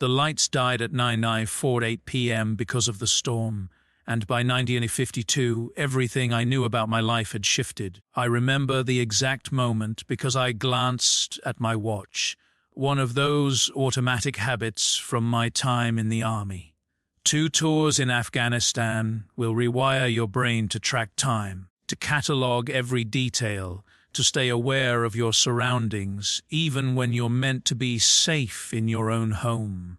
The lights died at 9:48 p.m. because of the storm, and by 1952, everything I knew about my life had shifted. I remember the exact moment because I glanced at my watch, one of those automatic habits from my time in the army. 2 tours in Afghanistan will rewire your brain to track time, to catalogue every detail, to stay aware of your surroundings, even when you're meant to be safe in your own home.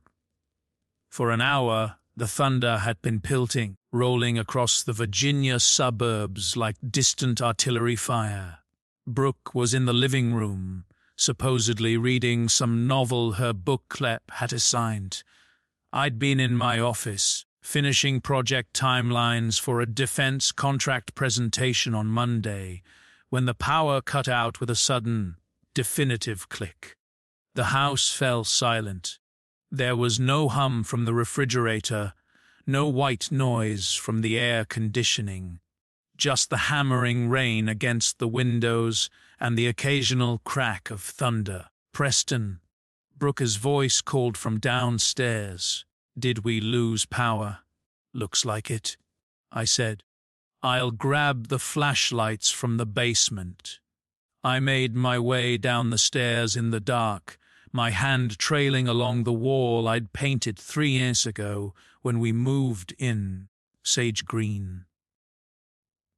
For an hour, the thunder had been pelting, rolling across the Virginia suburbs like distant artillery fire. Brooke was in the living room, supposedly reading some novel her book club had assigned. I'd been in my office, finishing project timelines for a defense contract presentation on Monday, when the power cut out with a sudden, definitive click. The house fell silent. There was no hum from the refrigerator, no white noise from the air conditioning, just the hammering rain against the windows and the occasional crack of thunder. "Preston," Brooke's voice called from downstairs. "Did we lose power?" "Looks like it," I said. "I'll grab the flashlights from the basement." I made my way down the stairs in the dark, my hand trailing along the wall I'd painted 3 years ago when we moved in, sage green.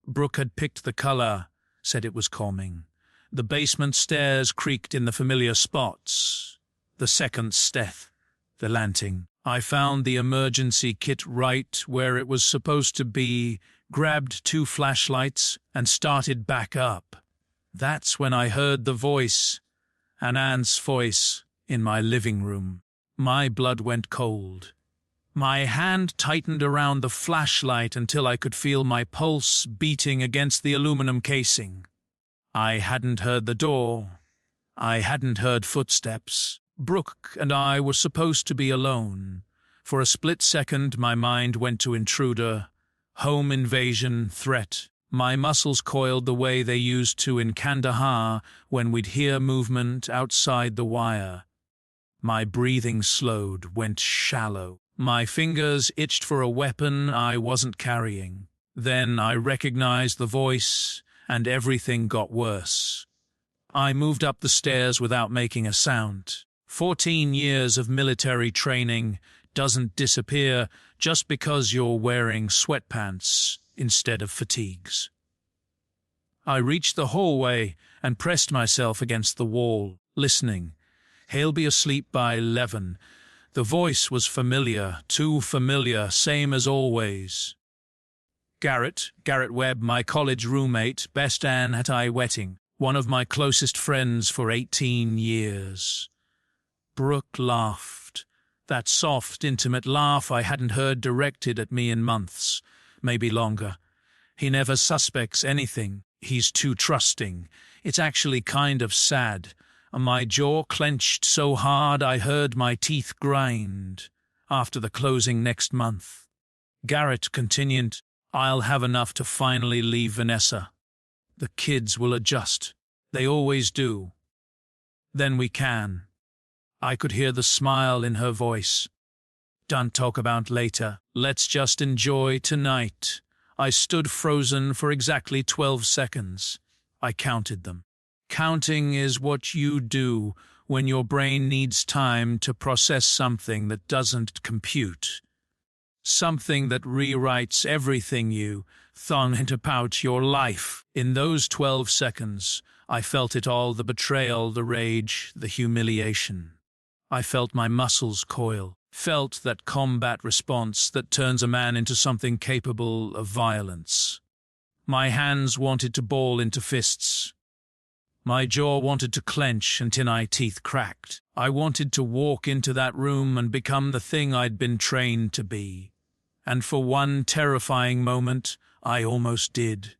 Brooke had picked the color, said it was calming. The basement stairs creaked in the familiar spots. The second step, the landing. I found the emergency kit right where it was supposed to be, grabbed 2 flashlights, and started back up. That's when I heard the voice, an aunt's voice, in my living room. My blood went cold. My hand tightened around the flashlight until I could feel my pulse beating against the aluminum casing. I hadn't heard the door. I hadn't heard footsteps. Brooke and I were supposed to be alone. For a split second, my mind went to intruder, home invasion, threat. My muscles coiled the way they used to in Kandahar when we'd hear movement outside the wire. My breathing slowed, went shallow. My fingers itched for a weapon I wasn't carrying. Then I recognized the voice, and everything got worse. I moved up the stairs without making a sound. 14 years of military training doesn't disappear just because you're wearing sweatpants instead of fatigues. I reached the hallway and pressed myself against the wall, listening. He'll be asleep by 11. The voice was familiar, too familiar, same as always. Garrett Webb, my college roommate, best man at I wedding, one of my closest friends for 18 years. Brooke laughed. That soft, intimate laugh I hadn't heard directed at me in months, maybe longer. He never suspects anything. He's too trusting. It's actually kind of sad. My jaw clenched so hard I heard my teeth grind. After the closing next month, Garrett continued, "I'll have enough to finally leave Vanessa. The kids will adjust. They always do. Then we can." I could hear the smile in her voice. "Don't talk about later. Let's just enjoy tonight." I stood frozen for exactly 12 seconds. I counted them. Counting is what you do when your brain needs time to process something that doesn't compute. Something that rewrites everything you thought about your life. In those 12 seconds, I felt it all, the betrayal, the rage, the humiliation. I felt my muscles coil, felt that combat response that turns a man into something capable of violence. My hands wanted to ball into fists. My jaw wanted to clench until my teeth cracked. I wanted to walk into that room and become the thing I'd been trained to be. And for one terrifying moment, I almost did.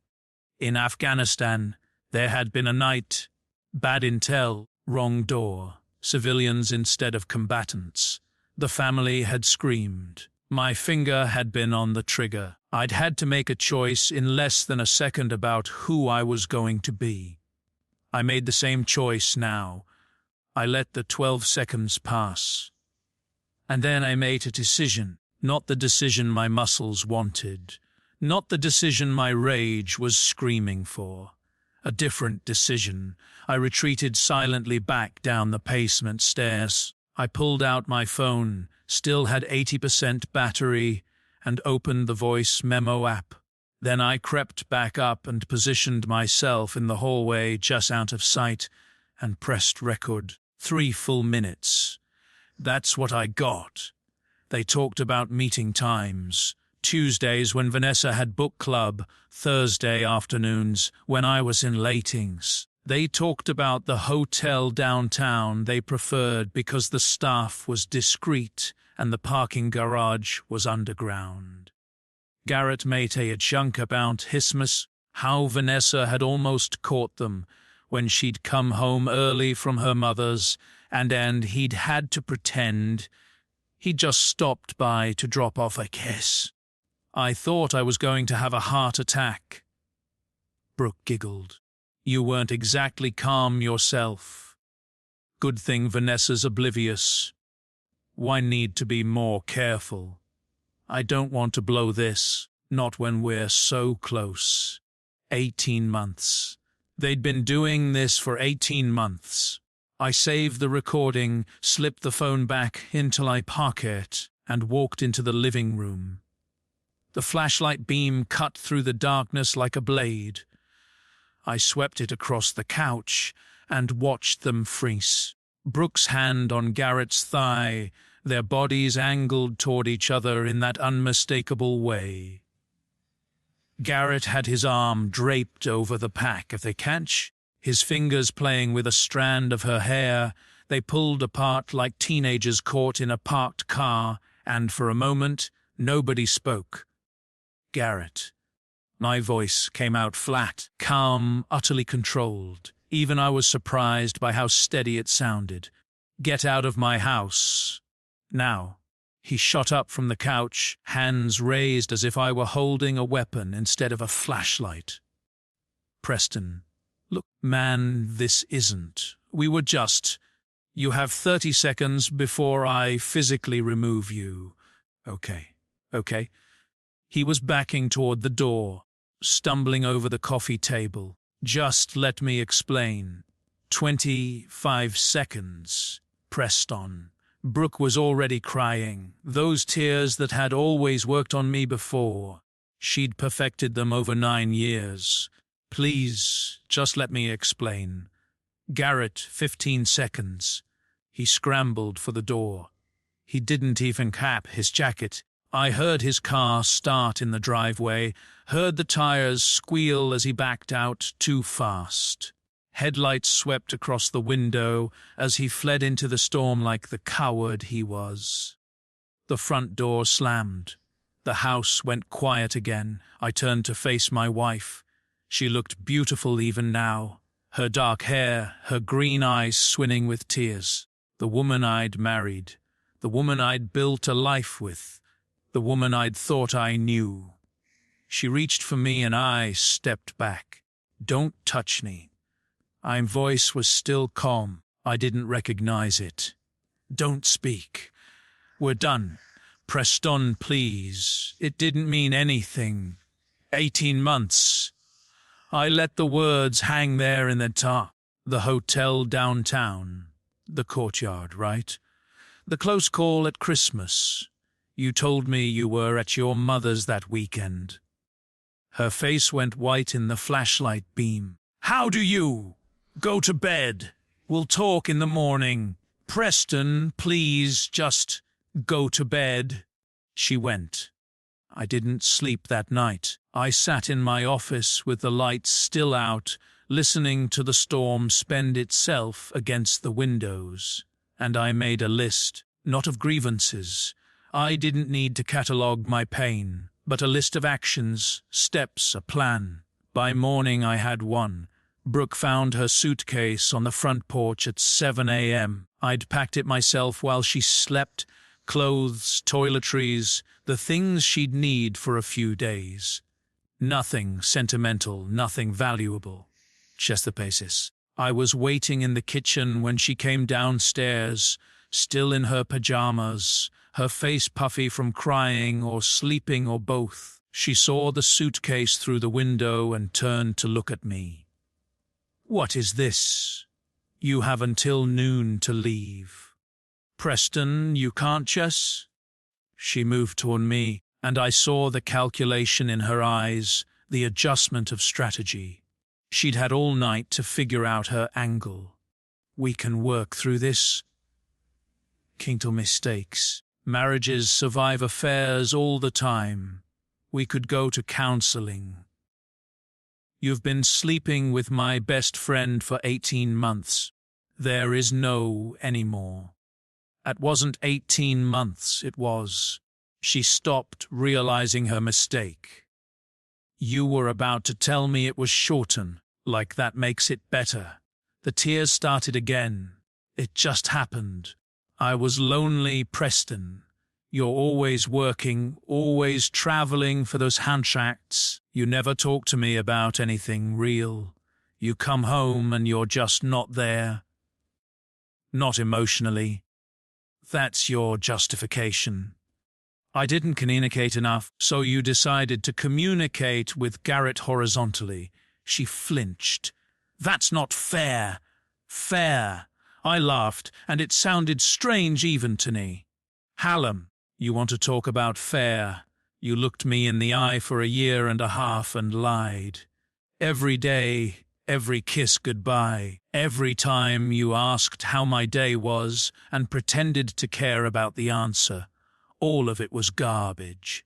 In Afghanistan, there had been a night. Bad intel, wrong door. Civilians instead of combatants. The family had screamed. My finger had been on the trigger. I'd had to make a choice in less than a second about who I was going to be. I made the same choice now. I let the 12 seconds pass. And then I made a decision, not the decision my muscles wanted, not the decision my rage was screaming for. A different decision. I retreated silently back down the basement stairs. I pulled out my phone, still had 80% battery, and opened the voice memo app. Then I crept back up and positioned myself in the hallway just out of sight and pressed record. 3 full minutes. That's what I got. They talked about meeting times. Tuesdays when Vanessa had book club, Thursday afternoons when I was in Latings. They talked about the hotel downtown they preferred because the staff was discreet and the parking garage was underground. Garrett made a chunk about Christmas, how Vanessa had almost caught them when she'd come home early from her mother's, and he'd had to pretend he'd just stopped by to drop off a kiss. I thought I was going to have a heart attack. Brooke giggled. You weren't exactly calm yourself. Good thing Vanessa's oblivious. Why need to be more careful? I don't want to blow this, not when we're so close. 18 months. They'd been doing this for 18 months. I saved the recording, slipped the phone back until I park it, and walked into the living room. The flashlight beam cut through the darkness like a blade. I swept it across the couch and watched them freeze. Brooke's hand on Garrett's thigh, their bodies angled toward each other in that unmistakable way. Garrett had his arm draped over the pack of the couch, his fingers playing with a strand of her hair. They pulled apart like teenagers caught in a parked car, and for a moment, nobody spoke. Garrett. My voice came out flat, calm, utterly controlled. Even I was surprised by how steady it sounded. Get out of my house. Now. He shot up from the couch, hands raised as if I were holding a weapon instead of a flashlight. Preston. Look, man, this isn't. We were just. You have 30 seconds before I physically remove you. Okay. He was backing toward the door, stumbling over the coffee table. Just let me explain. 25 seconds. Pressed on. Brooke was already crying, those tears that had always worked on me before. She'd perfected them over 9 years. Please, just let me explain. Garrett, 15 seconds. He scrambled for the door. He didn't even cap his jacket. I heard his car start in the driveway, heard the tires squeal as he backed out too fast. Headlights swept across the window as he fled into the storm like the coward he was. The front door slammed. The house went quiet again. I turned to face my wife. She looked beautiful even now, her dark hair, her green eyes swimming with tears. The woman I'd married, the woman I'd built a life with, the woman I'd thought I knew. She reached for me and I stepped back. Don't touch me. My voice was still calm. I didn't recognize it. Don't speak. We're done. Preston, please. It didn't mean anything. 18 months. I let the words hang there in the top. The hotel downtown. The courtyard, right? The close call at Christmas. You told me you were at your mother's that weekend. Her face went white in the flashlight beam. How do you? Go to bed. We'll talk in the morning. Preston, please, just go to bed. She went. I didn't sleep that night. I sat in my office with the lights still out, listening to the storm spend itself against the windows. And I made a list, not of grievances. I didn't need to catalogue my pain, but a list of actions, steps, a plan. By morning I had one. Brooke found her suitcase on the front porch at 7 a.m. I'd packed it myself while she slept. Clothes, toiletries, the things she'd need for a few days. Nothing sentimental, nothing valuable. Just the basis. I was waiting in the kitchen when she came downstairs, still in her pajamas, her face puffy from crying or sleeping or both. She saw the suitcase through the window and turned to look at me. "What is this? You have until noon to leave. Preston, you can't just—" She moved toward me, and I saw the calculation in her eyes, the adjustment of strategy. She'd had all night to figure out her angle. "We can work through this." Kintal mistakes. Marriages survive affairs all the time. We could go to counseling. "You've been sleeping with my best friend for 18 months. There is no anymore." It wasn't 18 months, it was. She stopped, realizing her mistake. "You were about to tell me it was shorten, like that makes it better." The tears started again. "It just happened. I was lonely, Preston. You're always working, always traveling for those contracts. You never talk to me about anything real. You come home and you're just not there. Not emotionally. That's your justification. I didn't communicate enough, so you decided to communicate with Garrett horizontally." She flinched. "That's not fair." "Fair." I laughed, and it sounded strange even to me. "Hallam, you want to talk about fair? You looked me in the eye for 1.5 years and lied. Every day, every kiss goodbye, every time you asked how my day was and pretended to care about the answer. All of it was garbage.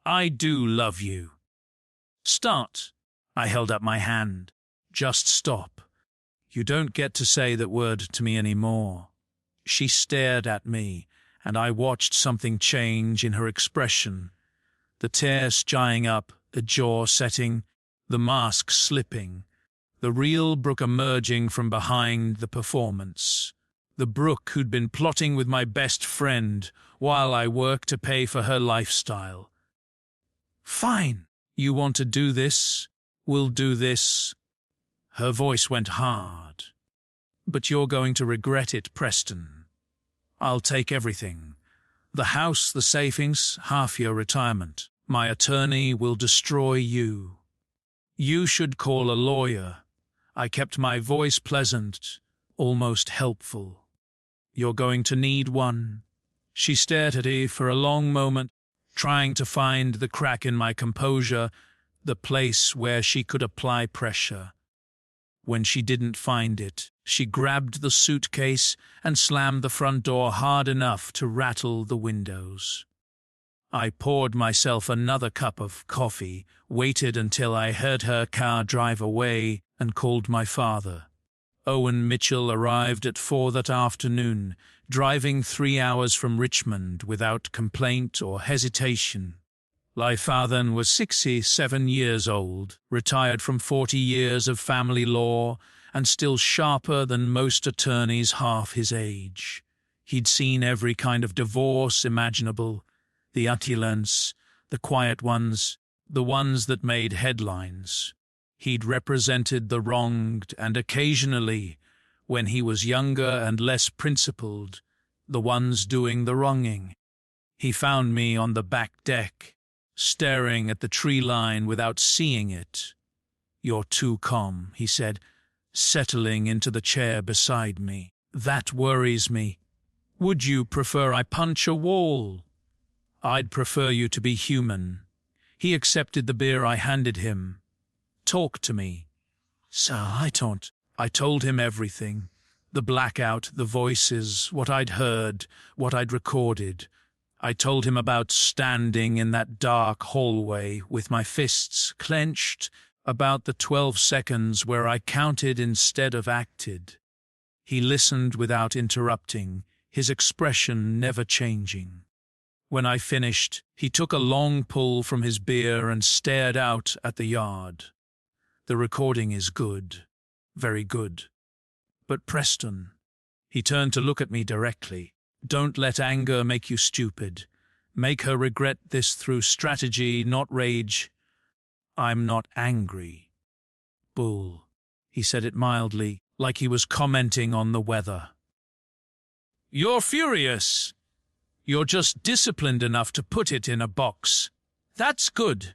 I do love you." "Start." I held up my hand. "Just stop. You don't get to say that word to me anymore." She stared at me, and I watched something change in her expression. The tears drying up, the jaw setting, the mask slipping, the real Brooke emerging from behind the performance. The Brooke who'd been plotting with my best friend while I worked to pay for her lifestyle. "Fine. You want to do this? We'll do this." Her voice went hard. "But you're going to regret it, Preston. I'll take everything. The house, the savings, half your retirement. My attorney will destroy you. You should call a lawyer." I kept my voice pleasant, almost helpful. "You're going to need one." She stared at me for a long moment, trying to find the crack in my composure, the place where she could apply pressure. When she didn't find it, she grabbed the suitcase and slammed the front door hard enough to rattle the windows. I poured myself another cup of coffee, waited until I heard her car drive away, and called my father. Owen Mitchell arrived at 4 that afternoon, driving 3 hours from Richmond without complaint or hesitation. My father was 67 years old, retired from 40 years of family law, and still sharper than most attorneys half his age. He'd seen every kind of divorce imaginable, the ugly, the quiet ones, the ones that made headlines. He'd represented the wronged, and occasionally, when he was younger and less principled, the ones doing the wronging. He found me on the back deck, staring at the tree line without seeing it. "You're too calm," he said, settling into the chair beside me. "That worries me. Would you prefer I punch a wall?" "I'd prefer you to be human." He accepted the beer I handed him. "Talk to me." "So I don't." I told him everything. The blackout, the voices, what I'd heard, what I'd recorded. I told him about standing in that dark hallway with my fists clenched, about the 12 seconds where I counted instead of acted. He listened without interrupting, his expression never changing. When I finished, he took a long pull from his beer and stared out at the yard. "The recording is good, very good. But Preston," he turned to look at me directly, "don't let anger make you stupid. Make her regret this through strategy, not rage." "I'm not angry." "Bull." He said it mildly, like he was commenting on the weather. You're furious. You're just disciplined enough to put it in a box. That's good.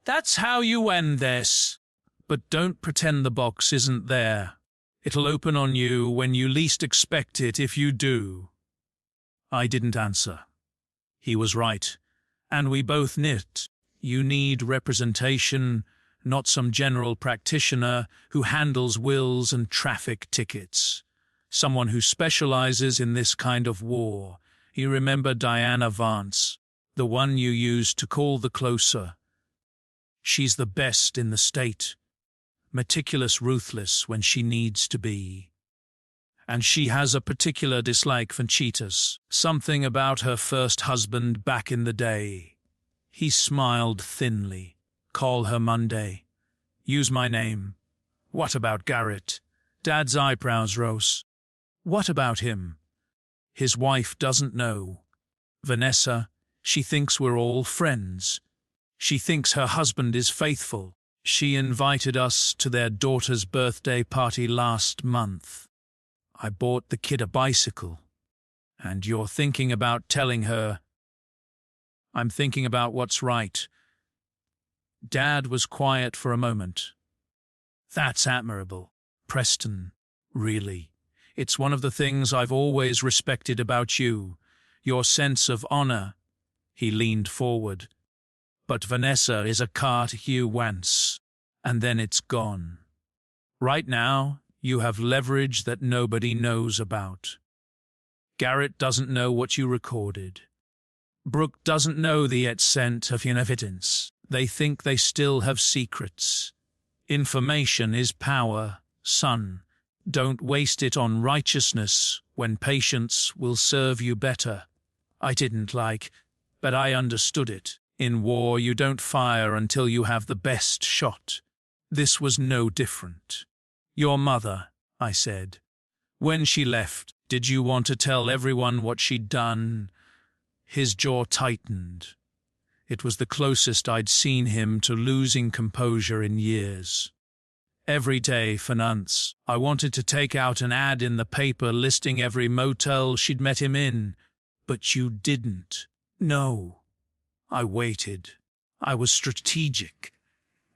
That's how you end this. But don't pretend the box isn't there. It'll open on you when you least expect it if you do. I didn't answer. He was right, and we both knit. You need representation, not some general practitioner who handles wills and traffic tickets. Someone who specializes in this kind of war. You remember Diana Vance, the one you used to call the closer. She's the best in the state. Meticulous, ruthless when she needs to be. And she has a particular dislike for cheaters. Something about her first husband back in the day. He smiled thinly. Call her Monday. Use my name. What about Garrett? Dad's eyebrows rose. What about him? His wife doesn't know. Vanessa, she thinks we're all friends. She thinks her husband is faithful. She invited us to their daughter's birthday party last month. I bought the kid a bicycle. And you're thinking about telling her. I'm thinking about what's right. Dad was quiet for a moment. That's admirable, Preston, really. It's one of the things I've always respected about you, your sense of honor. He leaned forward. But Vanessa is a cart you once, and then it's gone. Right now, you have leverage that nobody knows about. Garrett doesn't know what you recorded. Brooke doesn't know the extent of your evidence. They think they still have secrets. Information is power, son. Don't waste it on righteousness when patience will serve you better. I didn't like, but I understood it. In war, you don't fire until you have the best shot. This was no different. Your mother, I said. When she left, did you want to tell everyone what she'd done? His jaw tightened. It was the closest I'd seen him to losing composure in years. Every day for months, I wanted to take out an ad in the paper listing every motel she'd met him in, but you didn't. No. I waited. I was strategic.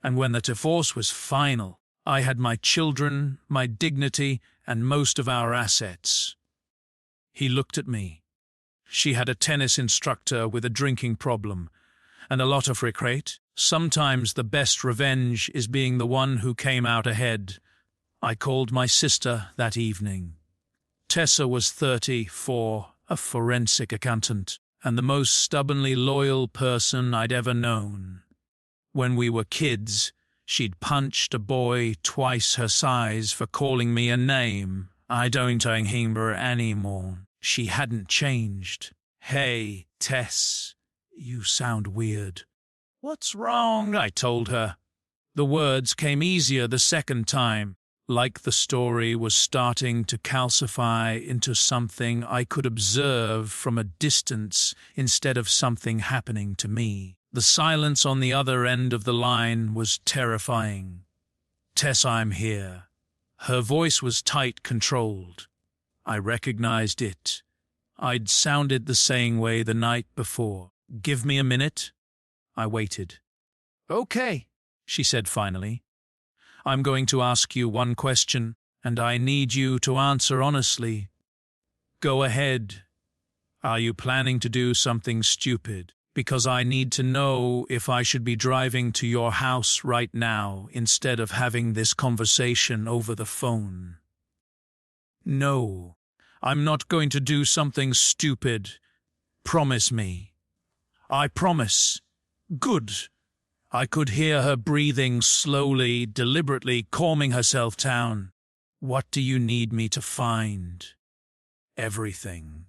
And when the divorce was final, I had my children, my dignity, and most of our assets. He looked at me. She had a tennis instructor with a drinking problem, and a lot of regret. Sometimes the best revenge is being the one who came out ahead. I called my sister that evening. Tessa was 34, a forensic accountant, and the most stubbornly loyal person I'd ever known. When we were kids, she'd punched a boy twice her size for calling me a name. I don't remember anymore. She hadn't changed. Hey, Tess, you sound weird. What's wrong? I told her. The words came easier the second time, like the story was starting to calcify into something I could observe from a distance instead of something happening to me. The silence on the other end of the line was terrifying. Tess, I'm here. Her voice was tight, controlled. I recognized it. I'd sounded the same way the night before. Give me a minute. I waited. Okay, she said finally. I'm going to ask you one question, and I need you to answer honestly. Go ahead. Are you planning to do something stupid? Because I need to know if I should be driving to your house right now instead of having this conversation over the phone. No, I'm not going to do something stupid. Promise me. I promise. Good. I could hear her breathing slowly, deliberately, calming herself down. What do you need me to find? Everything.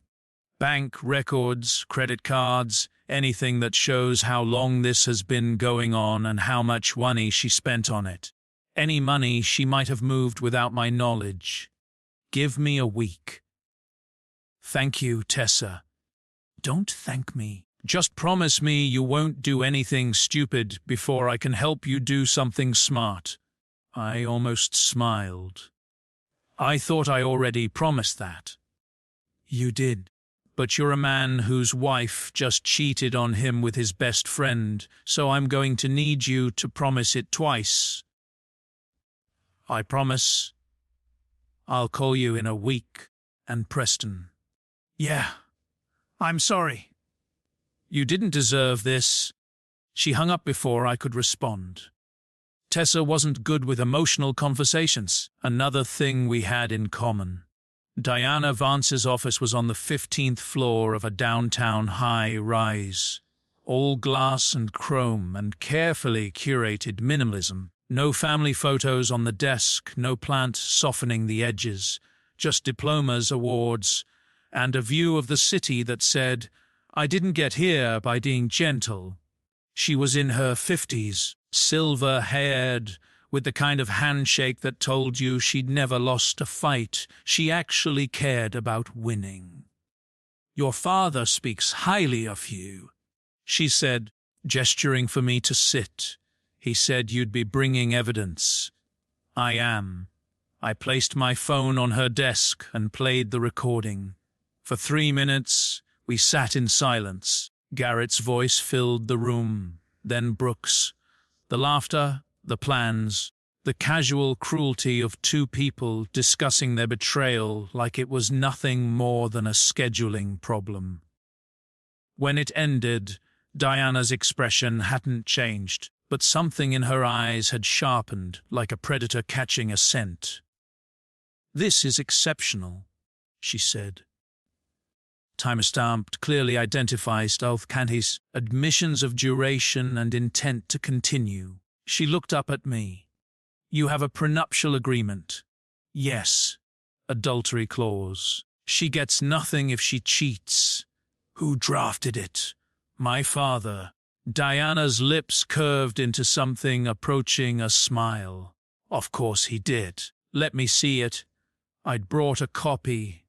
Bank records, credit cards, anything that shows how long this has been going on and how much money she spent on it. Any money she might have moved without my knowledge. Give me a week. Thank you, Tessa. Don't thank me. Just promise me you won't do anything stupid before I can help you do something smart. I almost smiled. I thought I already promised that. You did. But you're a man whose wife just cheated on him with his best friend, so I'm going to need you to promise it twice. I promise. I'll call you in a week. And Preston. Yeah. I'm sorry. You didn't deserve this. She hung up before I could respond. Tessa wasn't good with emotional conversations, another thing we had in common. Diana Vance's office was on the 15th floor of a downtown high-rise. All glass and chrome and carefully curated minimalism. No family photos on the desk, no plant softening the edges, just diplomas, awards, and a view of the city that said, "I didn't get here by being gentle." She was in her 50s, silver-haired, with the kind of handshake that told you she'd never lost a fight. She actually cared about winning. "Your father speaks highly of you," she said, gesturing for me to sit. "He said you'd be bringing evidence." "I am." I placed my phone on her desk and played the recording. For 3 minutes, we sat in silence. Garrett's voice filled the room, then Brooks. The laughter, the plans, the casual cruelty of two people discussing their betrayal like it was nothing more than a scheduling problem. When it ended, Diana's expression hadn't changed, but something in her eyes had sharpened like a predator catching a scent. "This is exceptional," she said. Timestamped clearly identifies Candy's admissions of duration and intent to continue. She looked up at me. "You have a prenuptial agreement." "Yes." "Adultery clause. She gets nothing if she cheats." "Who drafted it?" "My father." Diana's lips curved into something approaching a smile. "Of course he did. Let me see it." I'd brought a copy.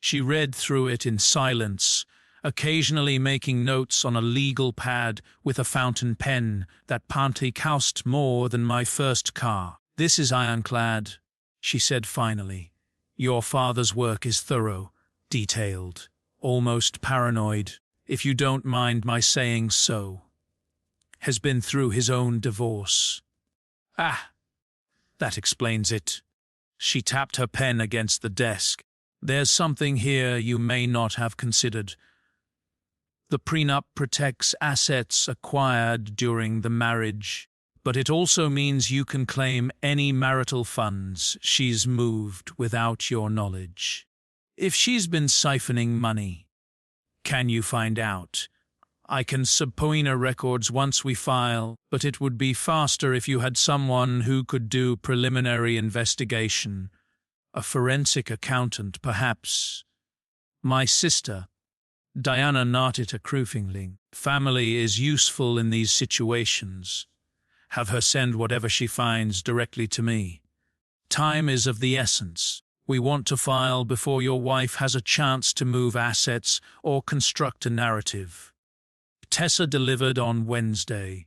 She read through it in silence, occasionally making notes on a legal pad with a fountain pen that apparently cost more than my first car. "This is ironclad," she said finally. "Your father's work is thorough, detailed, almost paranoid, if you don't mind my saying so. Has been through his own divorce." "Ah, that explains it." She tapped her pen against the desk. "There's something here you may not have considered. The prenup protects assets acquired during the marriage, but it also means you can claim any marital funds she's moved without your knowledge. If she's been siphoning money, can you find out? I can subpoena records once we file, but it would be faster if you had someone who could do preliminary investigation. A forensic accountant, perhaps." "My sister." Diana nodded approvingly. "Family is useful in these situations. Have her send whatever she finds directly to me. Time is of the essence. We want to file before your wife has a chance to move assets or construct a narrative." Tessa delivered on Wednesday,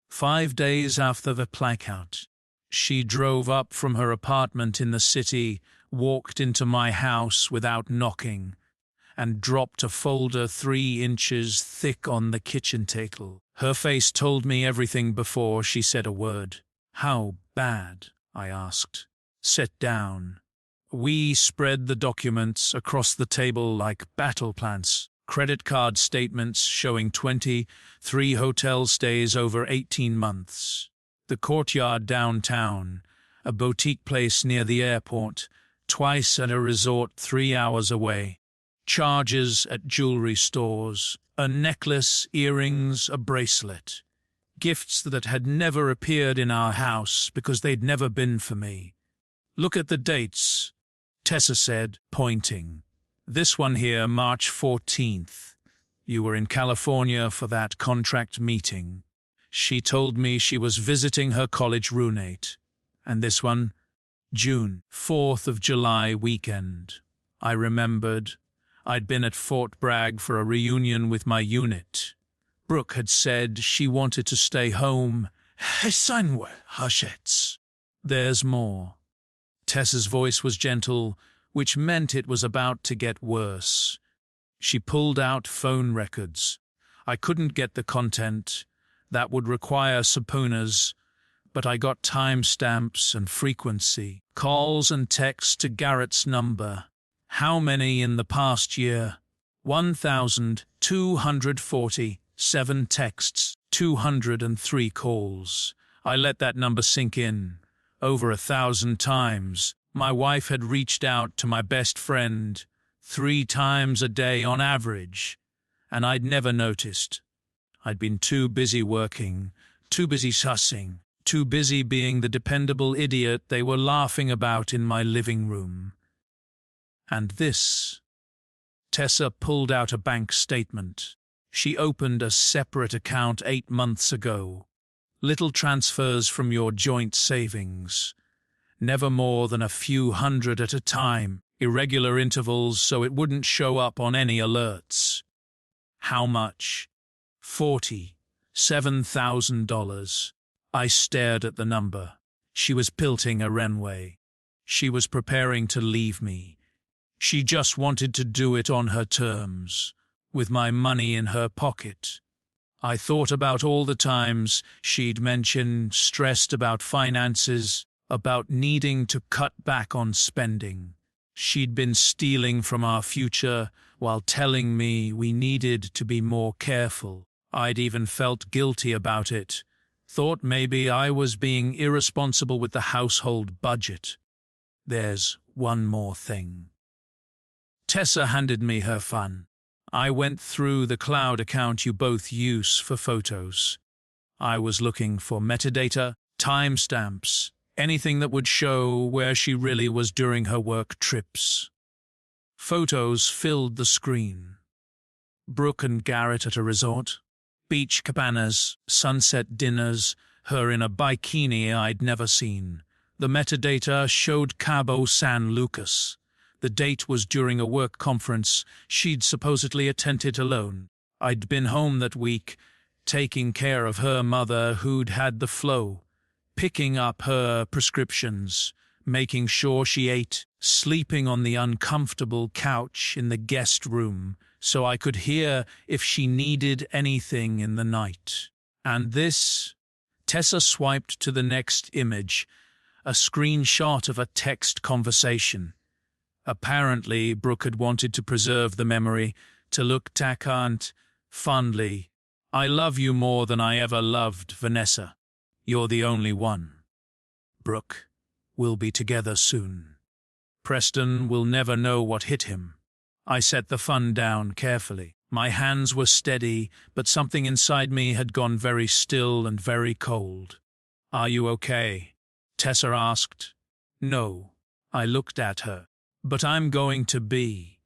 5 days after the blackout. She drove up from her apartment in the city, walked into my house without knocking, and dropped a folder 3 inches thick on the kitchen table. Her face told me everything before she said a word. "How bad?" I asked. "Sit down." We spread the documents across the table like battle plans. Credit card statements showing 23 hotel stays over 18 months. The Courtyard downtown, a boutique place near the airport, twice at a resort 3 hours away. Charges at jewelry stores, a necklace, earrings, a bracelet. Gifts that had never appeared in our house because they'd never been for me. "Look at the dates," Tessa said, pointing. "This one here, March 14th. You were in California for that contract meeting." She told me she was visiting her college roommate. "And this one, June, 4th of July weekend." I remembered. I'd been at Fort Bragg for a reunion with my unit. Brooke had said she wanted to stay home. "There's more." Tessa's voice was gentle. which meant it was about to get worse. She pulled out phone records. I couldn't get the content. That would require subpoenas, but I got timestamps and frequency, calls and texts to Garrett's number. How many in the past year? 1,247 texts, 203 calls. I let that number sink in. Over 1,000 times. My wife had reached out to my best friend 3 times a day on average, and I'd never noticed. I'd been too busy working, too busy sussing, too busy being the dependable idiot they were laughing about in my living room. And this. Tessa pulled out a bank statement. She opened a separate account 8 months ago. Little transfers from your joint savings. Never more than a few hundred at a time, irregular intervals so it wouldn't show up on any alerts. How much? $47,000. I stared at the number. She was pilting a Renway. She was preparing to leave me. She just wanted to do it on her terms, with my money in her pocket. I thought about all the times she'd mentioned, stressed about finances, about needing to cut back on spending. She'd been stealing from our future while telling me we needed to be more careful. I'd even felt guilty about it, thought maybe I was being irresponsible with the household budget. There's one more thing. Tessa handed me her phone. I went through the cloud account you both use for photos. I was looking for metadata, timestamps, anything that would show where she really was during her work trips. Photos filled the screen. Brooke and Garrett at a resort, beach cabanas, sunset dinners, her in a bikini I'd never seen. The metadata showed Cabo San Lucas. The date was during a work conference she'd supposedly attended alone. I'd been home that week, taking care of her mother who'd had the flu, picking up her prescriptions, making sure she ate, sleeping on the uncomfortable couch in the guest room so I could hear if she needed anything in the night. And this. Tessa swiped to the next image, a screenshot of a text conversation. Apparently, Brooke had wanted to preserve the memory, to look tacant, fondly. I love you more than I ever loved, Vanessa. You're the only one. Brooke, we'll be together soon. Preston will never know what hit him. I set the phone down carefully. My hands were steady, but something inside me had gone very still and very cold. Are you okay? Tessa asked. No. I looked at her. But I'm going to be.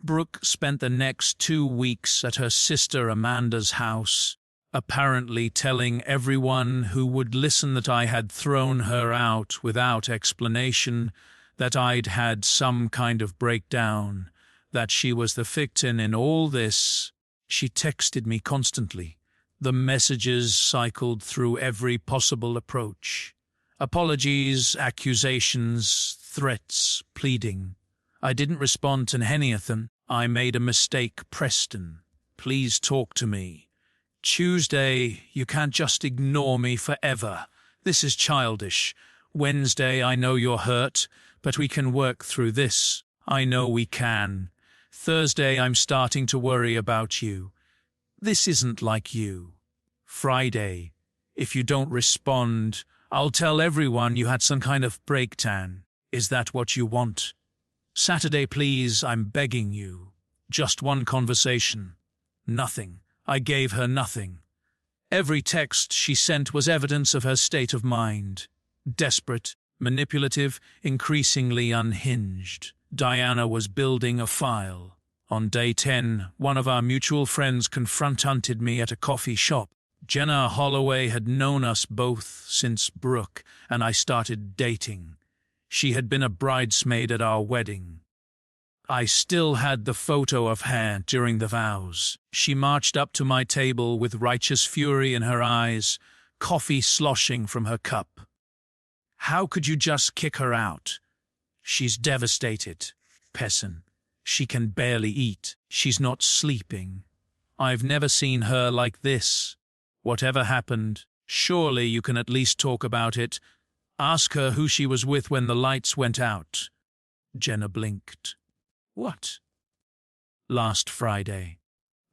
Brooke spent the next 2 weeks at her sister Amanda's house, apparently telling everyone who would listen that I had thrown her out without explanation, that I'd had some kind of breakdown, that she was the victim in all this. She texted me constantly. The messages cycled through every possible approach. Apologies, accusations, threats, pleading. I didn't respond to any of them. I made a mistake, Preston. Please talk to me. Tuesday, you can't just ignore me forever. This is childish. Wednesday, I know you're hurt, but we can work through this. I know we can. Thursday, I'm starting to worry about you. This isn't like you. Friday, if you don't respond, I'll tell everyone you had some kind of breakdown. Is that what you want? Saturday, please, I'm begging you. Just one conversation. Nothing. I gave her nothing. Every text she sent was evidence of her state of mind. Desperate, manipulative, increasingly unhinged. Diana was building a file. On day 10, one of our mutual friends confronted me at a coffee shop. Jenna Holloway had known us both since Brooke and I started dating. She had been a bridesmaid at our wedding. I still had the photo of her during the vows. She marched up to my table with righteous fury in her eyes, coffee sloshing from her cup. How could you just kick her out? She's devastated. Pessin. She can barely eat. She's not sleeping. I've never seen her like this. Whatever happened, surely you can at least talk about it. Ask her who she was with when the lights went out. Jenna blinked. What? Last Friday.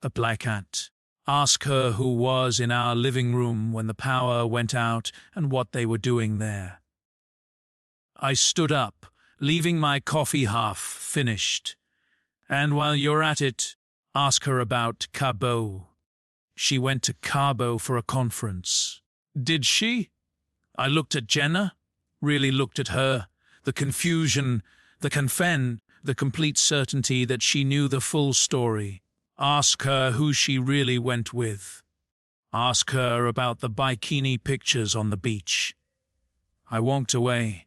A black cat. Ask her who was in our living room when the power went out and what they were doing there. I stood up, leaving my coffee half finished. And while you're at it, ask her about Cabo. She went to Cabo for a conference. Did she? I looked at Jenna, really looked at her. The confusion, the confen, the complete certainty that she knew the full story. Ask her who she really went with. Ask her about the bikini pictures on the beach. I walked away.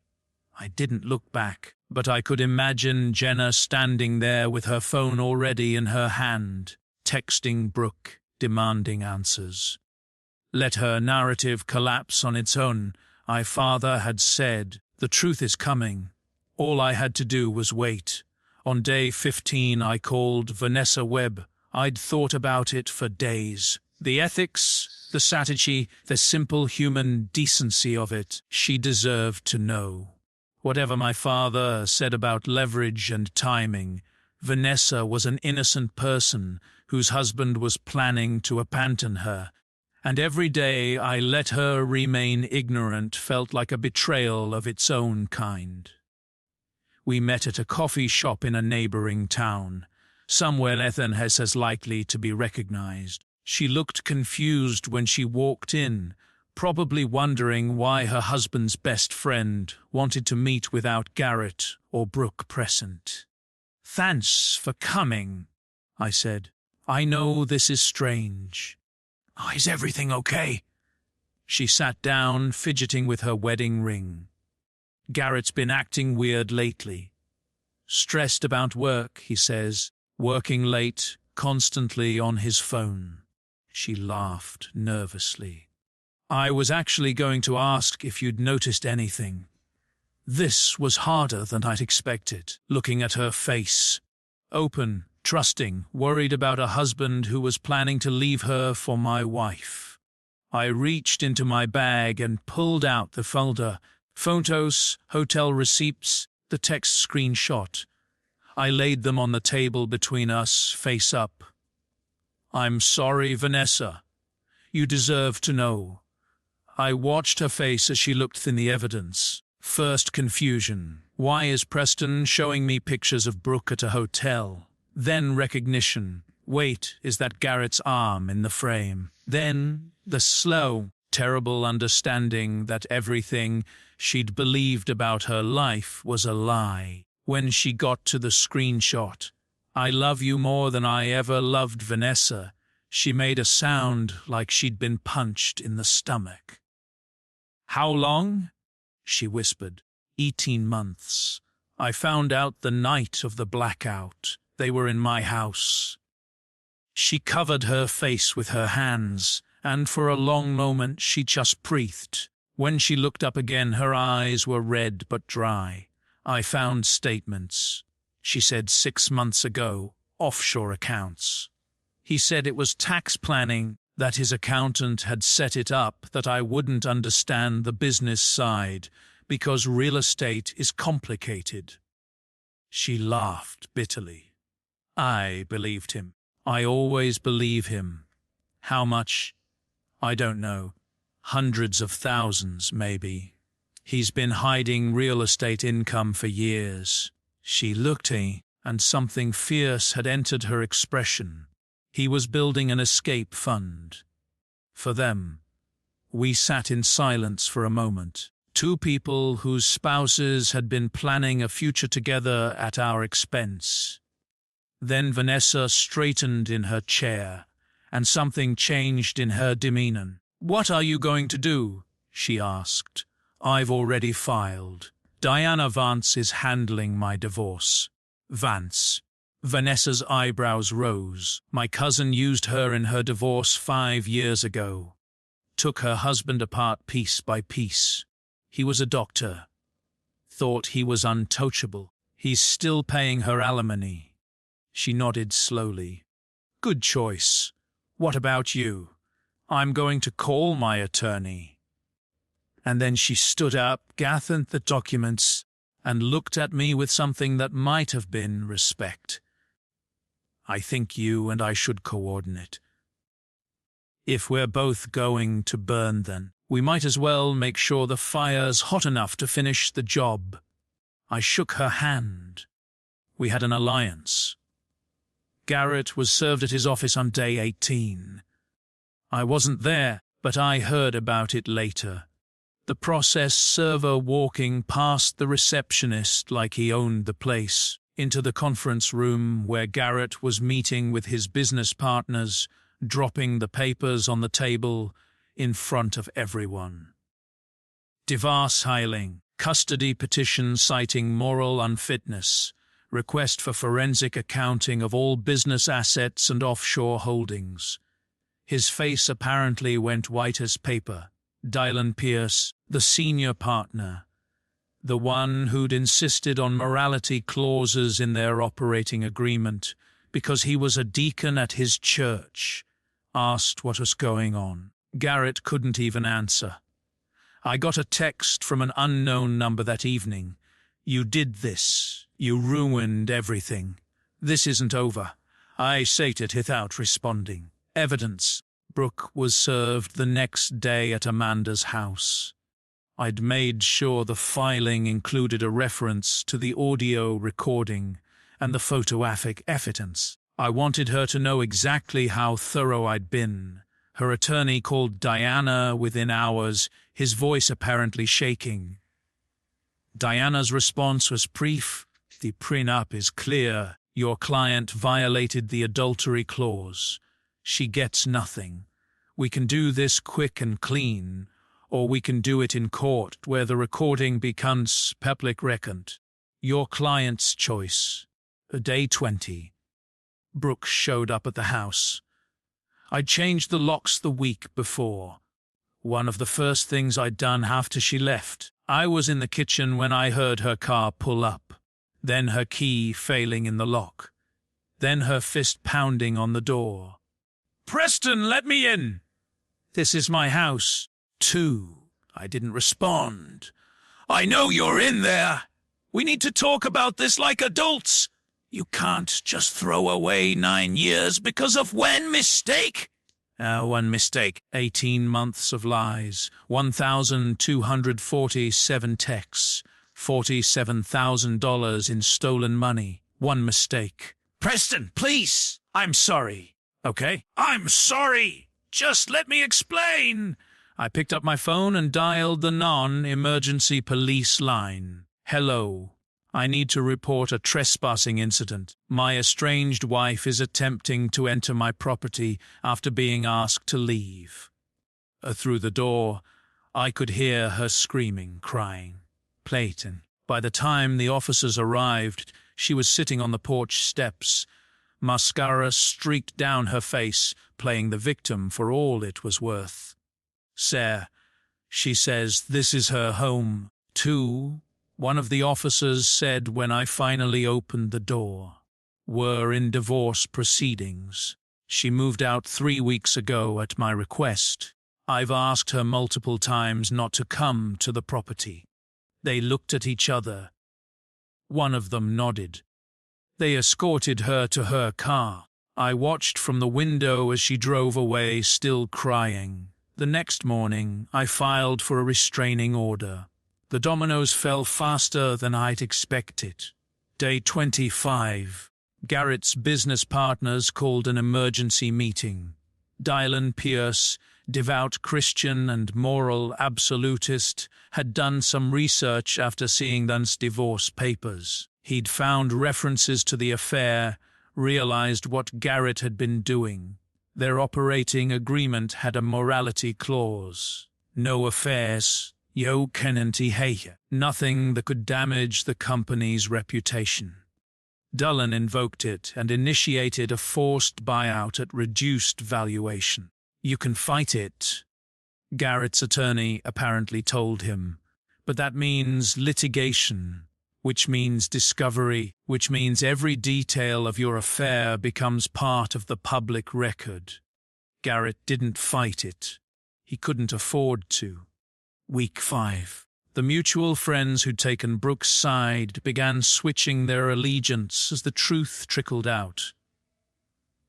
I didn't look back, but I could imagine Jenna standing there with her phone already in her hand, texting Brooke, demanding answers. Let her narrative collapse on its own. My father had said, the truth is coming. All I had to do was wait. On day 15 I called Vanessa Webb. I'd thought about it for days. The ethics, the strategy, the simple human decency of it, she deserved to know. Whatever my father said about leverage and timing, Vanessa was an innocent person whose husband was planning to abandon her, and every day I let her remain ignorant felt like a betrayal of its own kind. We met at a coffee shop in a neighboring town, somewhere less than as likely to be recognized. She looked confused when she walked in, probably wondering why her husband's best friend wanted to meet without Garrett or Brooke present. Thanks for coming, I said. I know this is strange. Oh, is everything okay? She sat down, fidgeting with her wedding ring. Garrett's been acting weird lately. Stressed about work, he says, working late, constantly on his phone. She laughed nervously. I was actually going to ask if you'd noticed anything. This was harder than I'd expected, looking at her face. Open, trusting, worried about a husband who was planning to leave her for my wife. I reached into my bag and pulled out the folder. Photos, hotel receipts, the text screenshot. I laid them on the table between us, face up. I'm sorry, Vanessa. You deserve to know. I watched her face as she looked in the evidence. First confusion. Why is Preston showing me pictures of Brooke at a hotel? Then recognition. Wait, is that Garrett's arm in the frame? Then the slow, terrible understanding that everything she'd believed about her life was a lie. When she got to the screenshot, I love you more than I ever loved Vanessa, she made a sound like she'd been punched in the stomach. How long? She whispered. 18 months. I found out the night of the blackout. They were in my house. She covered her face with her hands, and for a long moment she just breathed. When she looked up again, her eyes were red but dry. I found statements. She said 6 months ago, offshore accounts. He said it was tax planning, that his accountant had set it up, that I wouldn't understand the business side, because real estate is complicated. She laughed bitterly. I believed him. I always believe him. How much? I don't know. Hundreds of thousands, maybe. He's been hiding real estate income for years. She looked at me, and something fierce had entered her expression. He was building an escape fund. For them. We sat in silence for a moment. Two people whose spouses had been planning a future together at our expense. Then Vanessa straightened in her chair, and something changed in her demeanor. What are you going to do? She asked. I've already filed. Diana Vance is handling my divorce. Vance. Vanessa's eyebrows rose. My cousin used her in her divorce 5 years ago. Took her husband apart piece by piece. He was a doctor. thought he was untouchable. He's still paying her alimony. She nodded slowly. Good choice. What about you? I'm going to call my attorney. And then she stood up, gathered the documents, and looked at me with something that might have been respect. I think you and I should coordinate. If we're both going to burn, then we might as well make sure the fire's hot enough to finish the job. I shook her hand. We had an alliance. Garrett was served at his office on day 18. I wasn't there, but I heard about it later. The process server walking past the receptionist like he owned the place, into the conference room where Garrett was meeting with his business partners, dropping the papers on the table in front of everyone. Divorce filing, custody petition citing moral unfitness, request for forensic accounting of all business assets and offshore holdings. His face apparently went white as paper. Dylan Pierce, the senior partner, the one who'd insisted on morality clauses in their operating agreement because he was a deacon at his church, asked what was going on. Garrett couldn't even answer. I got a text from an unknown number that evening. You did this. You ruined everything. This isn't over. I stated without responding. Evidence. Brooke was served the next day at Amanda's house. I'd made sure the filing included a reference to the audio recording and the photographic evidence. I wanted her to know exactly how thorough I'd been. Her attorney called Diana within hours, his voice apparently shaking. Diana's response was brief. The prenup is clear. Your client violated the adultery clause. She gets nothing. We can do this quick and clean, or we can do it in court where the recording becomes public record. Your client's choice. Day 20. Brooke showed up at the house. I'd changed the locks the week before. One of the first things I'd done after she left. I was in the kitchen when I heard her car pull up. Then her key failing in the lock. Then her fist pounding on the door. Preston, let me in! This is my house. 2. I didn't respond. I know you're in there. We need to talk about this like adults. You can't just throw away 9 years because of one mistake. One mistake. 18 months of lies. 1,247 texts. $47,000 in stolen money. One mistake. Preston, please. I'm sorry. Okay? I'm sorry. Just let me explain. I picked up my phone and dialed the non-emergency police line. Hello. I need to report a trespassing incident. My estranged wife is attempting to enter my property after being asked to leave. Through the door, I could hear her screaming, crying. Clayton. By the time the officers arrived, she was sitting on the porch steps. Mascara streaked down her face, playing the victim for all it was worth. Sir, she says this is her home, too. One of the officers said when I finally opened the door. We're in divorce proceedings. She moved out 3 weeks ago at my request. I've asked her multiple times not to come to the property. They looked at each other. One of them nodded. They escorted her to her car. I watched from the window as she drove away, still crying. The next morning, I filed for a restraining order. The dominoes fell faster than I'd expected. Day 25. Garrett's business partners called an emergency meeting. Dylan Pierce, devout Christian and moral absolutist, had done some research after seeing Dunn's divorce papers. He'd found references to the affair, realized what Garrett had been doing. Their operating agreement had a morality clause. No affairs, yo kenanti heya. Nothing that could damage the company's reputation. Dullen invoked it and initiated a forced buyout at reduced valuation. You can fight it, Garrett's attorney apparently told him, But that means litigation, which means discovery, which means every detail of your affair becomes part of the public record. Garrett didn't fight it. He couldn't afford to. Week 5. The mutual friends who'd taken Brooke's side began switching their allegiance as the truth trickled out.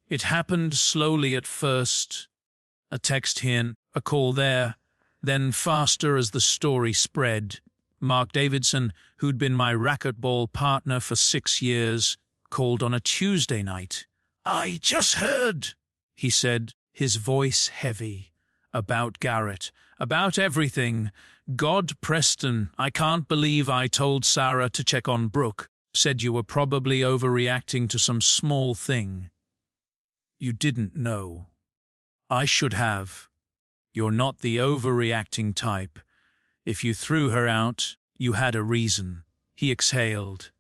It happened slowly at first. A text here, a call there, then faster as the story spread. Mark Davidson, who'd been my racquetball partner for 6 years, called on a Tuesday night. "I just heard," he said, his voice heavy. "About Garrett, about everything. God, Preston, I can't believe I told Sarah to check on Brooke. Said you were probably overreacting to some small thing. You didn't know. I should have. You're not the overreacting type. If you threw her out, you had a reason." He exhaled.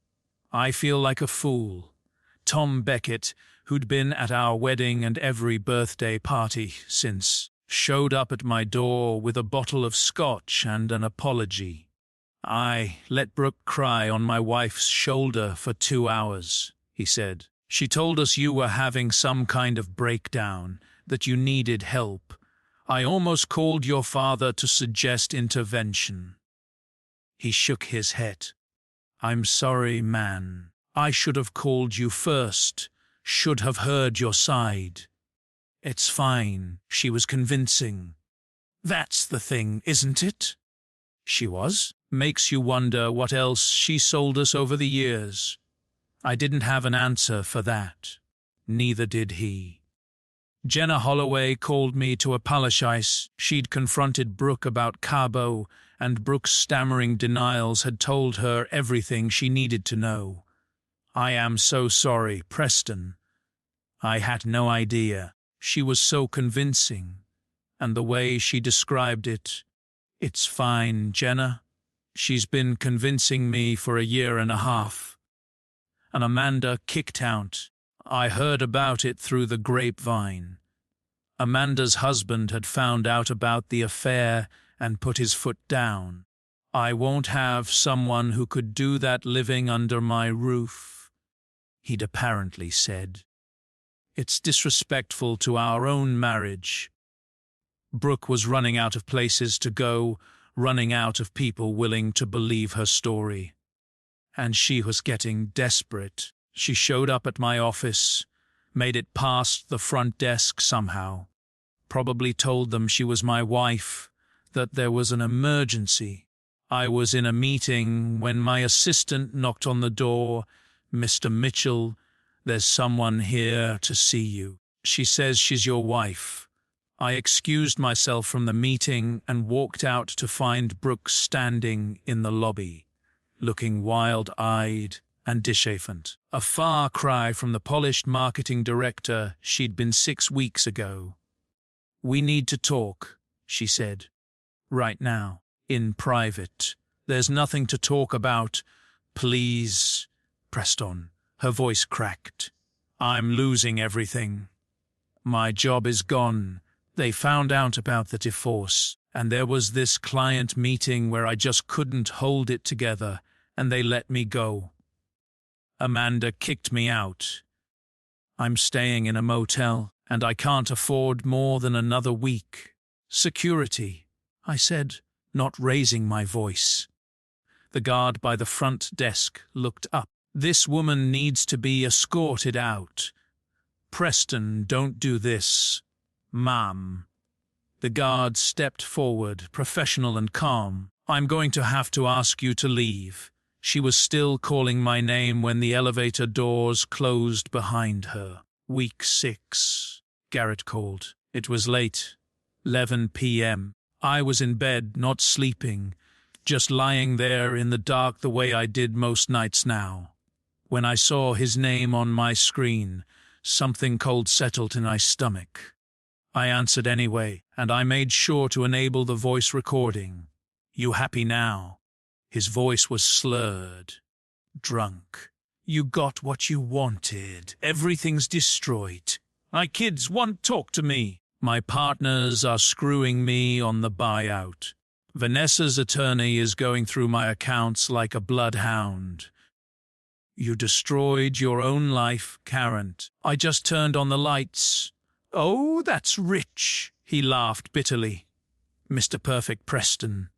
"I feel like a fool. Tom Beckett, who'd been at our wedding and every birthday party since, showed up at my door with a bottle of scotch and an apology. I let Brooke cry on my wife's shoulder for 2 hours," he said. "She told us you were having some kind of breakdown, that you needed help. I almost called your father to suggest intervention." He shook his head. "I'm sorry, man. I should have called you first, should have heard your side." "It's fine," she was convincing. "That's the thing, isn't it?" She was. Makes you wonder what else she sold us over the years. I didn't have an answer for that. Neither did he. Jenna Holloway called me to apologize. She'd confronted Brooke about Cabo, and Brooke's stammering denials had told her everything she needed to know. "I am so sorry, Preston. I had no idea." She was so convincing, and the way she described it. "It's fine, Jenna. She's been convincing me for 1.5 years. And Amanda kicked out. I heard about it through the grapevine. Amanda's husband had found out about the affair and put his foot down. I won't have someone who could do that living under my roof," he'd apparently said. "It's disrespectful to our own marriage." Brooke was running out of places to go, running out of people willing to believe her story. And she was getting desperate. She showed up at my office, made it past the front desk somehow, probably told them she was my wife, that there was an emergency. I was in a meeting when my assistant knocked on the door. "Mr. Mitchell, there's someone here to see you. She says she's your wife." I excused myself from the meeting and walked out to find Brooke standing in the lobby, looking wild-eyed and disheveled. A far cry from the polished marketing director she'd been 6 weeks ago. "We need to talk," she said. "Right now, in private. There's nothing to talk about. Please." Preston. Her voice cracked. "I'm losing everything. My job is gone. They found out about the divorce, and there was this client meeting where I just couldn't hold it together, and they let me go. Amanda kicked me out. I'm staying in a motel, and I can't afford more than another week." "Security," I said, not raising my voice. The guard by the front desk looked up. "This woman needs to be escorted out. Preston, don't do this. Ma'am." The guard stepped forward, professional and calm. "I'm going to have to ask you to leave." She was still calling my name when the elevator doors closed behind her. "Week 6, Garrett called. It was late, 11 p.m. I was in bed, not sleeping, just lying there in the dark the way I did most nights now. When I saw his name on my screen, something cold settled in my stomach. I answered anyway, and I made sure to enable the voice recording. "You happy now?" His voice was slurred. "Drunk. You got what you wanted. Everything's destroyed. My kids won't talk to me. My partners are screwing me on the buyout. Vanessa's attorney is going through my accounts like a bloodhound. You destroyed your own life, Karen. I just turned on the lights. Oh, that's rich, he laughed bitterly. Mr. Perfect Preston.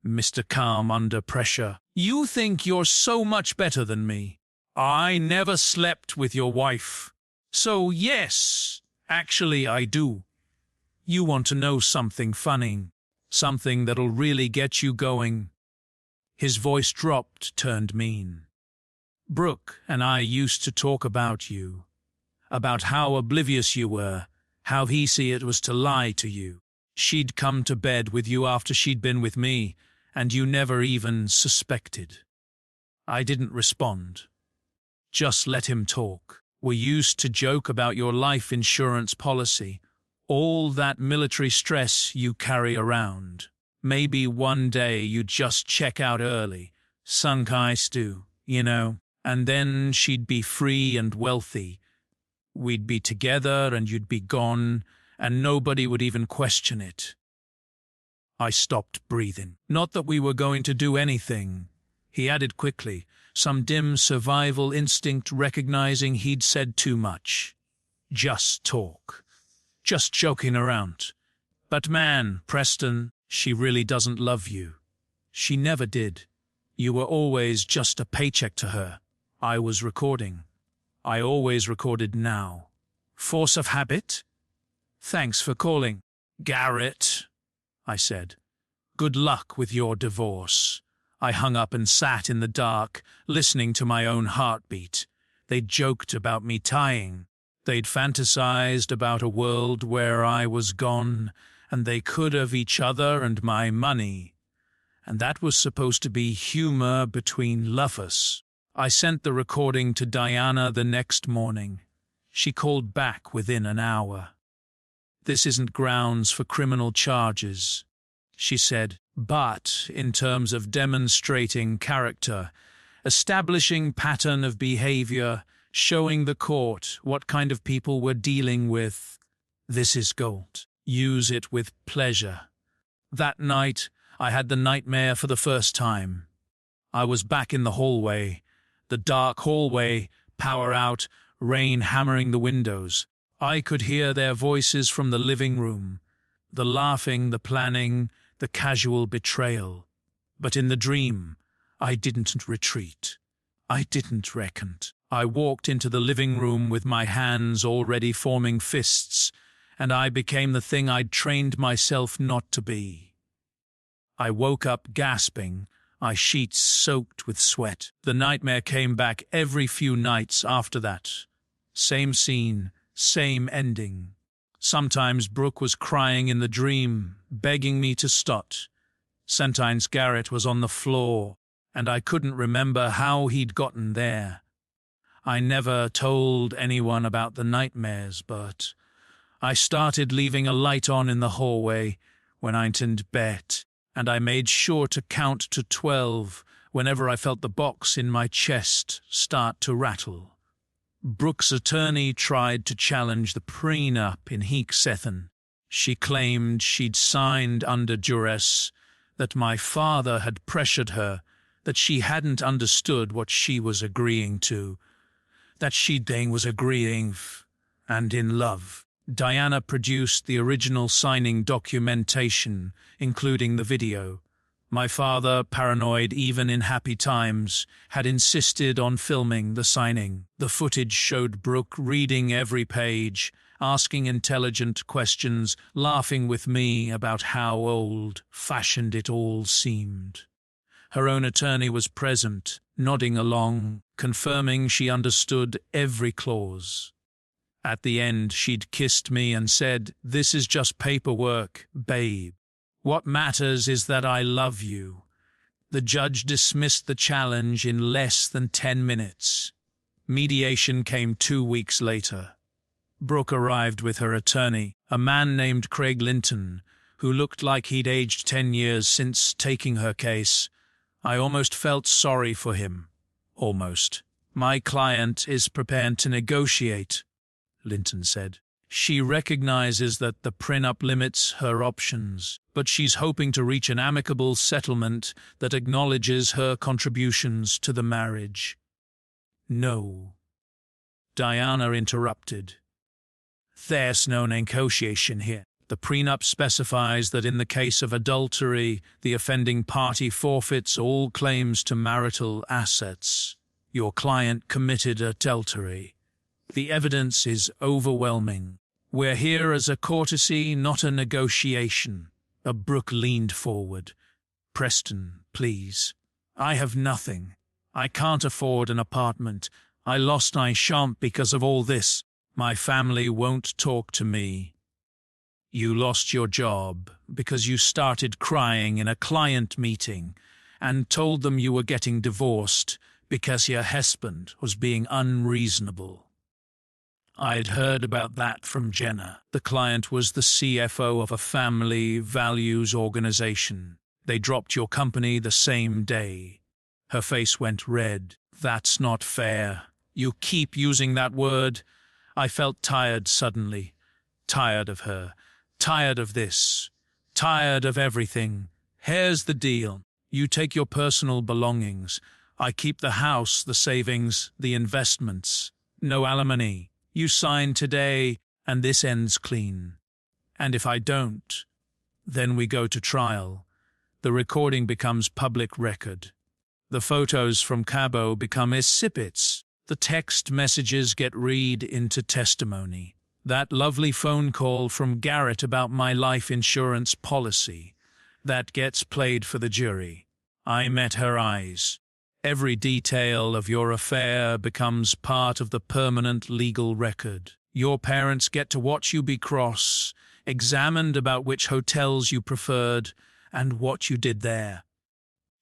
Mr. Calm under pressure. You think you're so much better than me. I never slept with your wife. So yes, actually I do. You want to know something funny, something that'll really get you going. His voice dropped, turned mean. Brooke and I used to talk about you, about how oblivious you were, how easy it was to lie to you. She'd come to bed with you after she'd been with me, and you never even suspected. I didn't respond. Just let him talk. We used to joke about your life insurance policy, all that military stress you carry around. Maybe one day you'd just check out early, sunk eyes do, you know, and then she'd be free and wealthy. We'd be together and you'd be gone, and nobody would even question it. I stopped breathing. Not that we were going to do anything, he added quickly, some dim survival instinct recognizing he'd said too much. Just talk. Just joking around. But man, Preston, she really doesn't love you. She never did. You were always just a paycheck to her. I was recording. I always recorded now. Force of habit? Thanks for calling. Garrett, I said. Good luck with your divorce. I hung up and sat in the dark, listening to my own heartbeat. They'd joked about me tying. They'd fantasized about a world where I was gone, and they could have each other and my money. And that was supposed to be humor between lovers. I sent the recording to Diana the next morning. She called back within an hour. This isn't grounds for criminal charges, she said, but in terms of demonstrating character, establishing pattern of behavior, showing the court what kind of people we're dealing with, this is gold. Use it with pleasure. That night, I had the nightmare for the first time. I was back in the hallway, the dark hallway, power out, rain hammering the windows. I could hear their voices from the living room, the laughing, the planning, the casual betrayal. But in the dream, I didn't retreat. I didn't reckon. I walked into the living room with my hands already forming fists, and I became the thing I'd trained myself not to be. I woke up gasping, my sheets soaked with sweat. The nightmare came back every few nights after that. Same scene, same ending. Sometimes Brooke was crying in the dream, begging me to stop. Sometimes Garrett was on the floor, and I couldn't remember how he'd gotten there. I never told anyone about the nightmares, but I started leaving a light on in the hallway when I turned bed, and I made sure to count to 12 whenever I felt the box in my chest start to rattle. Brooke's attorney tried to challenge the prenup in Heeksethen. She claimed she'd signed under duress, that my father had pressured her, that she hadn't understood what she was agreeing to, that she was agreeing and in love. Diana produced the original signing documentation, including the video. My father, paranoid even in happy times, had insisted on filming the signing. The footage showed Brooke reading every page, asking intelligent questions, laughing with me about how old-fashioned it all seemed. Her own attorney was present, nodding along, confirming she understood every clause. At the end, she'd kissed me and said, "This is just paperwork, babe. What matters is that I love you." The judge dismissed the challenge in less than 10 minutes. Mediation came 2 weeks later. Brooke arrived with her attorney, a man named Craig Linton, who looked like he'd aged 10 years since taking her case. I almost felt sorry for him. Almost. "My client is prepared to negotiate," Linton said. She recognizes that the prenup limits her options, but she's hoping to reach an amicable settlement that acknowledges her contributions to the marriage. No, Diana interrupted. There's no negotiation here. The prenup specifies that in the case of adultery, the offending party forfeits all claims to marital assets. Your client committed adultery. The evidence is overwhelming. We're here as a courtesy, not a negotiation. Brooke leaned forward. Preston, please. I have nothing. I can't afford an apartment. I lost my shop because of all this. My family won't talk to me. You lost your job because you started crying in a client meeting and told them you were getting divorced because your husband was being unreasonable. I'd heard about that from Jenna. The client was the CFO of a family values organization. They dropped your company the same day. Her face went red. That's not fair. You keep using that word. I felt tired suddenly. Tired of her. Tired of this. Tired of everything. Here's the deal. You take your personal belongings. I keep the house, the savings, the investments. No alimony. You sign today, and this ends clean. And if I don't, then we go to trial. The recording becomes public record. The photos from Cabo become exhibits. The text messages get read into testimony. That lovely phone call from Garrett about my life insurance policy, that gets played for the jury. I met her eyes. Every detail of your affair becomes part of the permanent legal record. Your parents get to watch you be cross-examined about which hotels you preferred and what you did there.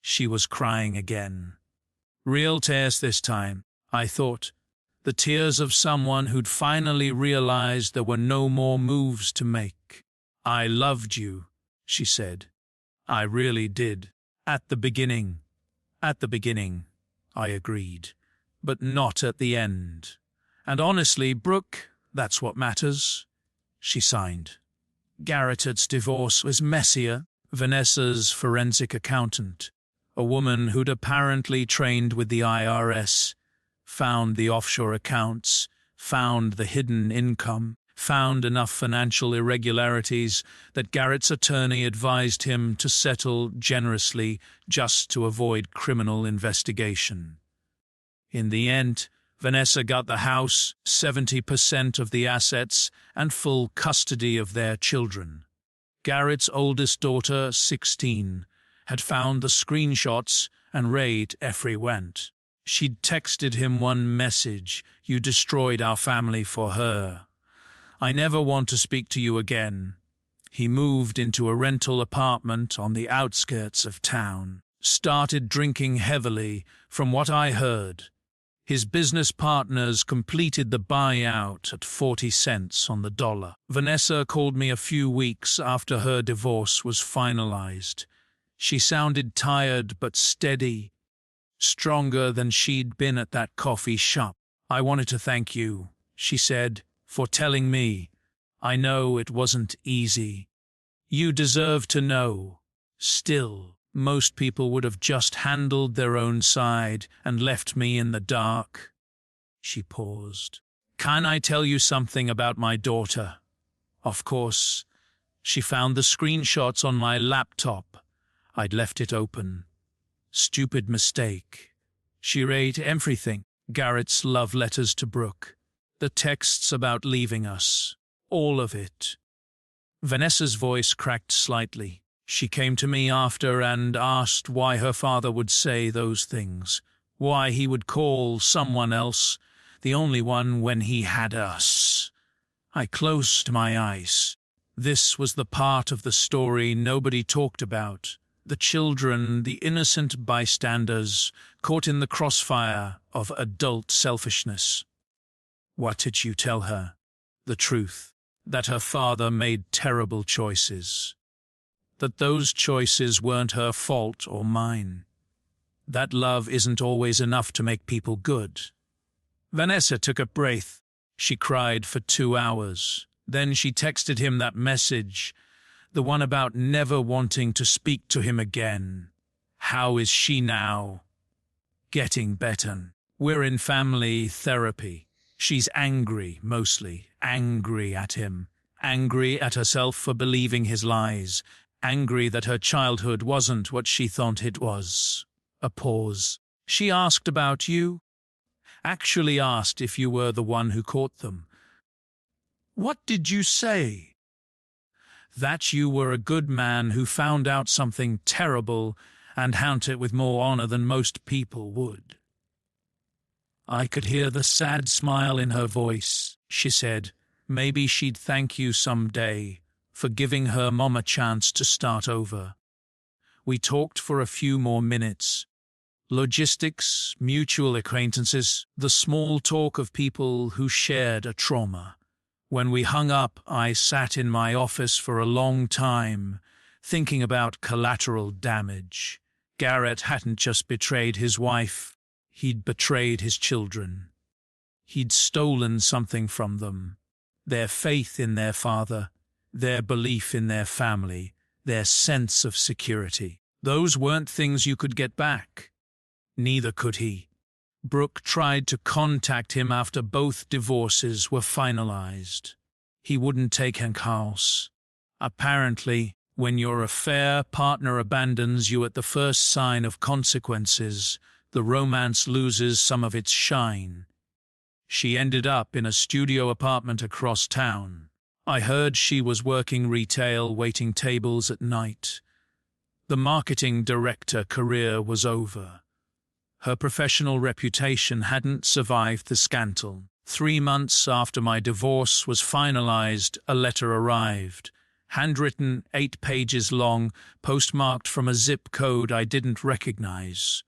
She was crying again. Real tears this time, I thought. The tears of someone who'd finally realized there were no more moves to make. I loved you, she said. I really did. At the beginning. At the beginning, I agreed, but not at the end. And honestly, Brooke, that's what matters. She signed. Garrett's divorce was messier. Vanessa's forensic accountant, a woman who'd apparently trained with the IRS, found the offshore accounts, found the hidden income, found enough financial irregularities that Garrett's attorney advised him to settle generously just to avoid criminal investigation. In the end, Vanessa got the house, 70% of the assets, and full custody of their children. Garrett's oldest daughter, 16, had found the screenshots and read every word. She'd texted him one message: "You destroyed our family for her. I never want to speak to you again." He moved into a rental apartment on the outskirts of town, started drinking heavily, from what I heard. His business partners completed the buyout at 40 cents on the dollar. Vanessa called me a few weeks after her divorce was finalized. She sounded tired but steady, stronger than she'd been at that coffee shop. "I wanted to thank you," she said, "for telling me. I know it wasn't easy. You deserve to know. Still, most people would have just handled their own side and left me in the dark." She paused. "Can I tell you something about my daughter?" Of course. She found the screenshots on my laptop. I'd left it open. Stupid mistake. She read everything. Garrett's love letters to Brooke. The texts about leaving us. All of it. Vanessa's voice cracked slightly. She came to me after and asked why her father would say those things. Why he would call someone else the only one when he had us. I closed my eyes. This was the part of the story nobody talked about. The children, the innocent bystanders, caught in the crossfire of adult selfishness. What did you tell her? The truth. That her father made terrible choices. That those choices weren't her fault or mine. That love isn't always enough to make people good. Vanessa took a breath. She cried for 2 hours. Then she texted him that message, the one about never wanting to speak to him again. How is she now? Getting better. We're in family therapy. She's angry, mostly. Angry at him. Angry at herself for believing his lies. Angry that her childhood wasn't what she thought it was. A pause. She asked about you. Actually asked if you were the one who caught them. What did you say? That you were a good man who found out something terrible and handled it with more honor than most people would. I could hear the sad smile in her voice. She said, maybe she'd thank you someday for giving her mom a chance to start over. We talked for a few more minutes. Logistics, mutual acquaintances, the small talk of people who shared a trauma. When we hung up, I sat in my office for a long time, thinking about collateral damage. Garrett hadn't just betrayed his wife, he'd betrayed his children. He'd stolen something from them. Their faith in their father, their belief in their family, their sense of security. Those weren't things you could get back. Neither could he. Brooke tried to contact him after both divorces were finalized. He wouldn't take her house. Apparently, when your affair partner abandons you at the first sign of consequences, the romance loses some of its shine. She ended up in a studio apartment across town. I heard she was working retail, waiting tables at night. The marketing director career was over. Her professional reputation hadn't survived the scandal. 3 months after my divorce was finalized, a letter arrived. Handwritten, 8 pages long, postmarked from a zip code I didn't recognize.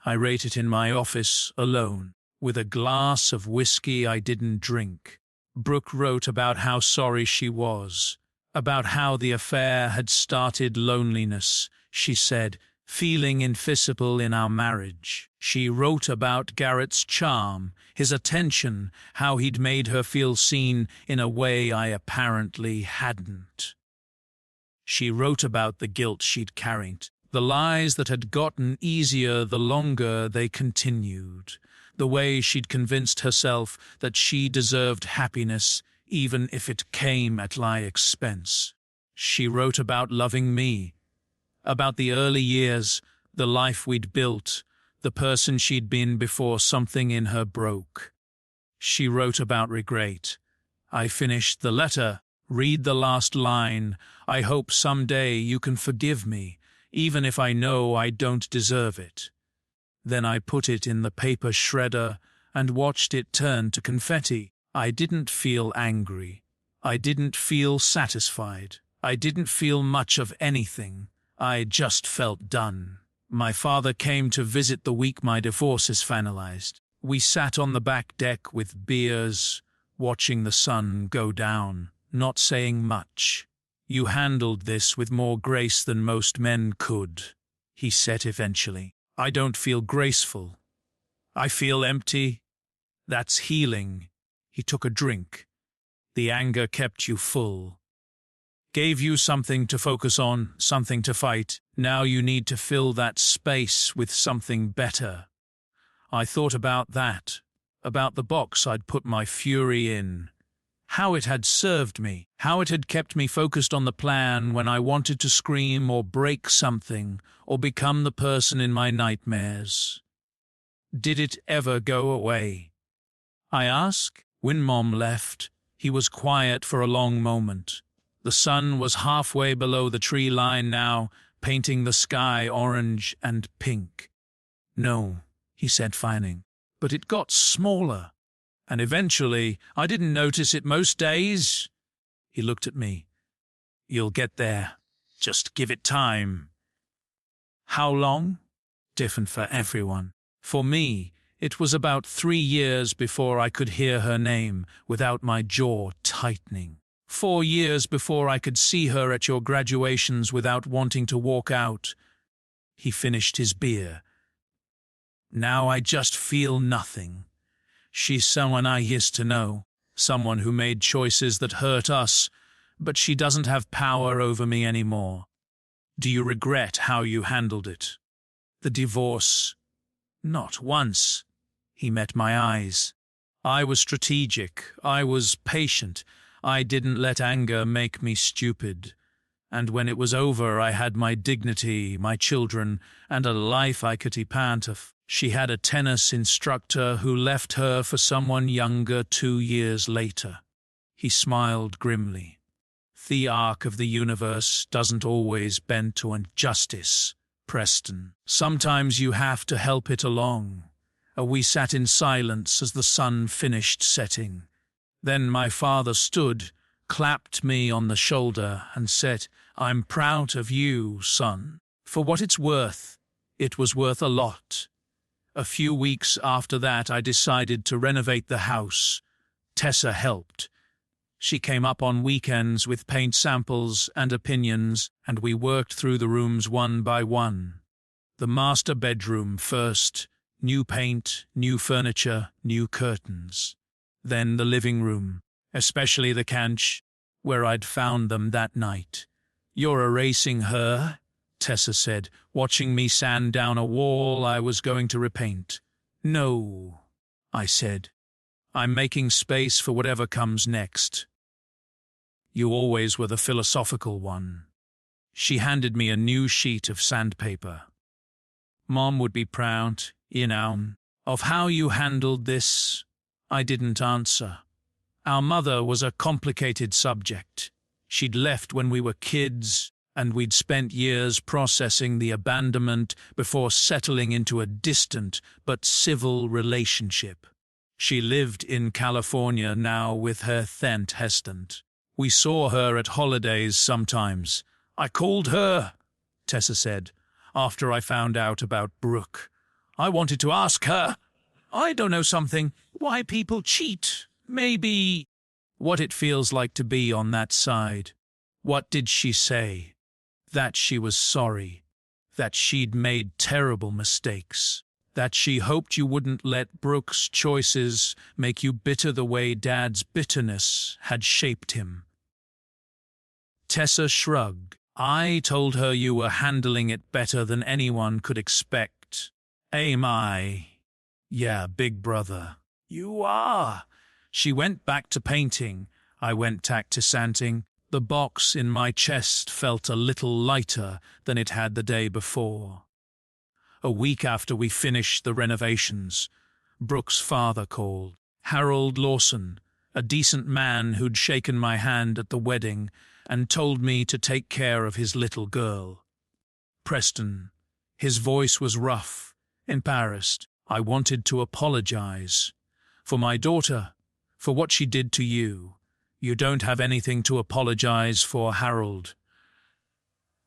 I wrote it in my office, alone, with a glass of whiskey I didn't drink. Brooke wrote about how sorry she was, about how the affair had started loneliness. She said, feeling invisible in our marriage. She wrote about Garrett's charm, his attention, how he'd made her feel seen in a way I apparently hadn't. She wrote about the guilt she'd carried, the lies that had gotten easier the longer they continued, the way she'd convinced herself that she deserved happiness even if it came at my expense. She wrote about loving me, about the early years, the life we'd built, the person she'd been before something in her broke. She wrote about regret. I finished the letter. Read the last line. I hope someday you can forgive me, even if I know I don't deserve it. Then I put it in the paper shredder and watched it turn to confetti. I didn't feel angry. I didn't feel satisfied. I didn't feel much of anything. I just felt done. My father came to visit the week my divorce is finalized. We sat on the back deck with beers, watching the sun go down, not saying much. You handled this with more grace than most men could, he said eventually. I don't feel graceful. I feel empty. That's healing. He took a drink. The anger kept you full. Gave you something to focus on, something to fight. Now you need to fill that space with something better. I thought about that, about the box I'd put my fury in, how it had served me, how it had kept me focused on the plan when I wanted to scream or break something or become the person in my nightmares. Did it ever go away? I asked. When Mom left, he was quiet for a long moment. The sun was halfway below the tree line now, painting the sky orange and pink. No, he said, frowning, but it got smaller. And eventually, I didn't notice it most days. He looked at me. You'll get there. Just give it time. How long? Different for everyone. For me, it was about 3 years before I could hear her name without my jaw tightening. 4 years before I could see her at your graduations without wanting to walk out. He finished his beer. Now I just feel nothing. She's someone I used to know, someone who made choices that hurt us, but she doesn't have power over me anymore. Do you regret how you handled it? The divorce? Not once. He met my eyes. I was strategic. I was patient. I didn't let anger make me stupid. And when it was over, I had my dignity, my children, and a life I could repent of. She had a tennis instructor who left her for someone younger 2 years later. He smiled grimly. The arc of the universe doesn't always bend to injustice, Preston. Sometimes you have to help it along. We sat in silence as the sun finished setting. Then my father stood, clapped me on the shoulder, and said, "I'm proud of you, son. For what it's worth, it was worth a lot." A few weeks after that, I decided to renovate the house. Tessa helped. She came up on weekends with paint samples and opinions, and we worked through the rooms one by one. The master bedroom first, new paint, new furniture, new curtains. Then the living room, especially the couch, where I'd found them that night. "You're erasing her," Tessa said, watching me sand down a wall I was going to repaint. "No," I said. "I'm making space for whatever comes next." "You always were the philosophical one." She handed me a new sheet of sandpaper. "Mom would be proud, of how you handled this." I didn't answer. Our mother was a complicated subject. She'd left when we were kids, and we'd spent years processing the abandonment before settling into a distant but civil relationship. She lived in California now with her husband. We saw her at holidays sometimes. "I called her," Tessa said, "after I found out about Brooke. I wanted to ask her, I don't know something, why people cheat, maybe what it feels like to be on that side." "What did she say?" "That she was sorry, that she'd made terrible mistakes, that she hoped you wouldn't let Brooke's choices make you bitter the way Dad's bitterness had shaped him." Tessa shrugged. "I told her you were handling it better than anyone could expect." "Am I?" "Yeah, big brother." "You are." She went back to painting. I went back to sanding. The box in my chest felt a little lighter than it had the day before. A week after we finished the renovations, Brooke's father called. Harold Lawson, a decent man who'd shaken my hand at the wedding and told me to take care of his little girl. Preston. His voice was rough, embarrassed. "I wanted to apologize. For my daughter, for what she did to you. You don't have anything to apologize for, Harold.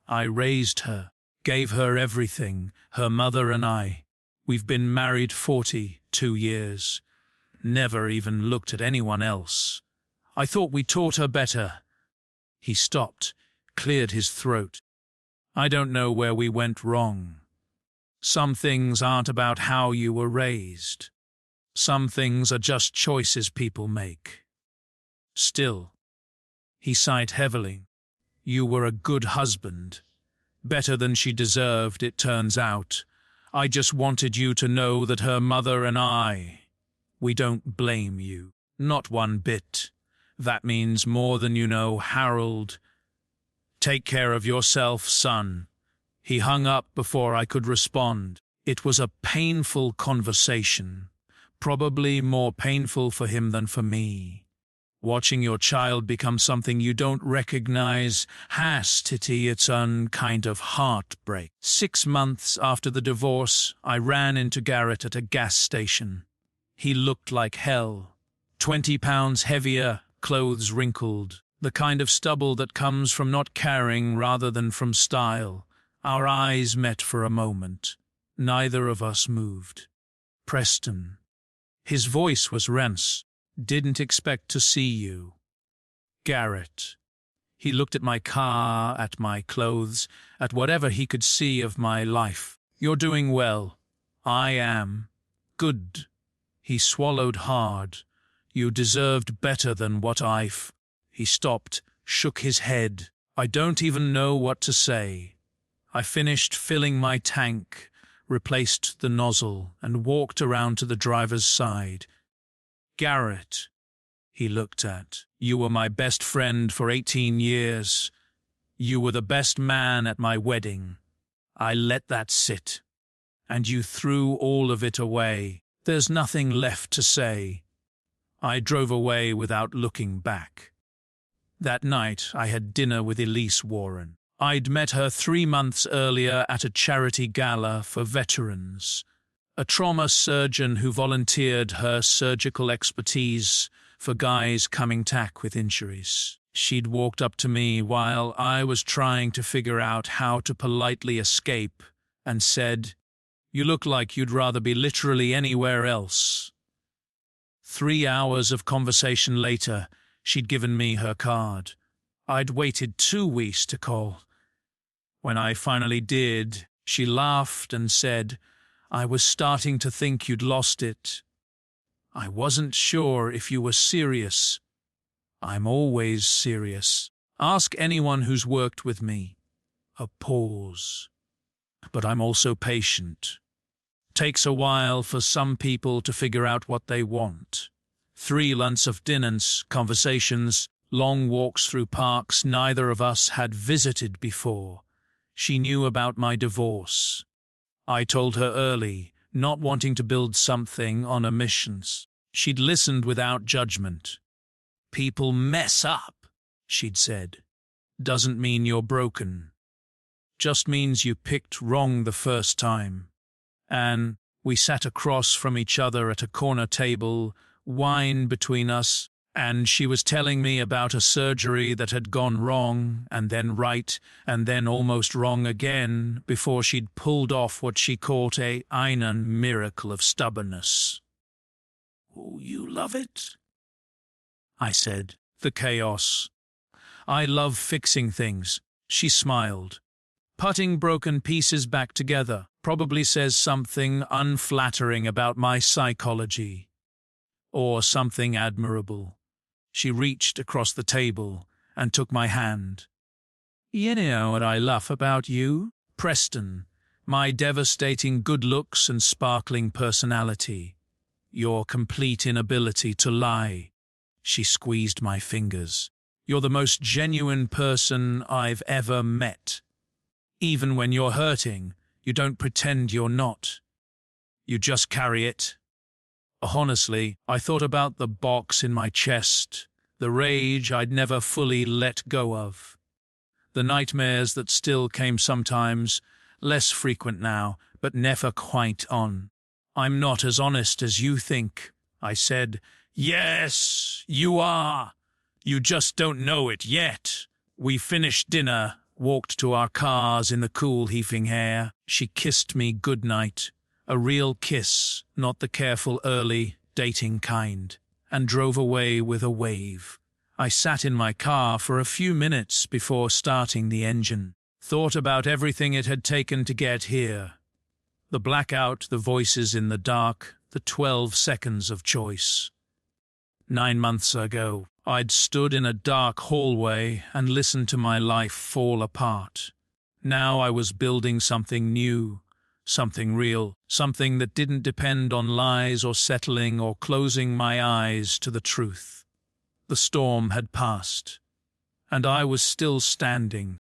I raised her, gave her everything, her mother and I. We've been married 42 years. Never even looked at anyone else. I thought we taught her better." He stopped, cleared his throat. "I don't know where we went wrong. Some things aren't about how you were raised. Some things are just choices people make. Still," he sighed heavily, "you were a good husband. Better than she deserved, it turns out. I just wanted you to know that her mother and we don't blame you. Not one bit. That means more than you know, Harold. Take care of yourself, son." He hung up before I could respond. It was a painful conversation, probably more painful for him than for me. Watching your child become something you don't recognize has its own kind of heartbreak. 6 months after the divorce, I ran into Garrett at a gas station. He looked like hell. 20 pounds heavier, clothes wrinkled, the kind of stubble that comes from not caring rather than from style. Our eyes met for a moment. Neither of us moved. "Preston." His voice was rents. "Didn't expect to see you." "Garrett." He looked at my car, at my clothes, at whatever he could see of my life. "You're doing well." "I am." "Good." He swallowed hard. You deserved better than what I've—" He stopped, shook his head. I don't even know what to say. I finished filling my tank, replaced the nozzle, and walked around to the driver's side. "Garrett," he looked at, "you were my best friend for 18 years. You were the best man at my wedding. I let that sit. And you threw all of it away. There's nothing left to say." I drove away without looking back. That night I had dinner with Elise Warren. I'd met her 3 months earlier at a charity gala for veterans, a trauma surgeon who volunteered her surgical expertise for guys coming back with injuries. She'd walked up to me while I was trying to figure out how to politely escape and said, "You look like you'd rather be literally anywhere else." 3 hours of conversation later, she'd given me her card. I'd waited 2 weeks to call. When I finally did, she laughed and said, "I was starting to think you'd lost it. I wasn't sure if you were serious." I'm always serious. Ask anyone who's worked with me. A pause. But I'm also patient. Takes a while for some people to figure out what they want. 3 lunches of dinners, conversations, long walks through parks neither of us had visited before. She knew about my divorce. I told her early, not wanting to build something on omissions. She'd listened without judgment. "People mess up," she'd said. "Doesn't mean you're broken. Just means you picked wrong the first time." And we sat across from each other at a corner table, wine between us, and she was telling me about a surgery that had gone wrong, and then right, and then almost wrong again, before she'd pulled off what she called a einen miracle of stubbornness. "Oh, you love it?" I said. "The chaos. I love fixing things." She smiled. "Putting broken pieces back together probably says something unflattering about my psychology. Or something admirable." She reached across the table and took my hand. "You know what I love about you, Preston? My devastating good looks and sparkling personality. Your complete inability to lie." She squeezed my fingers. "You're the most genuine person I've ever met. Even when you're hurting, you don't pretend you're not. You just carry it." Honestly, I thought about the box in my chest, the rage I'd never fully let go of, the nightmares that still came sometimes, less frequent now, but never quite on. "I'm not as honest as you think," I said. "Yes, you are. You just don't know it yet." We finished dinner, walked to our cars in the cool heaving air. She kissed me goodnight, a real kiss, not the careful early, dating kind, and drove away with a wave. I sat in my car for a few minutes before starting the engine, thought about everything it had taken to get here. The blackout, the voices in the dark, the 12 seconds of choice. 9 months ago, I'd stood in a dark hallway and listened to my life fall apart. Now I was building something new, something real, something that didn't depend on lies or settling or closing my eyes to the truth. The storm had passed, and I was still standing,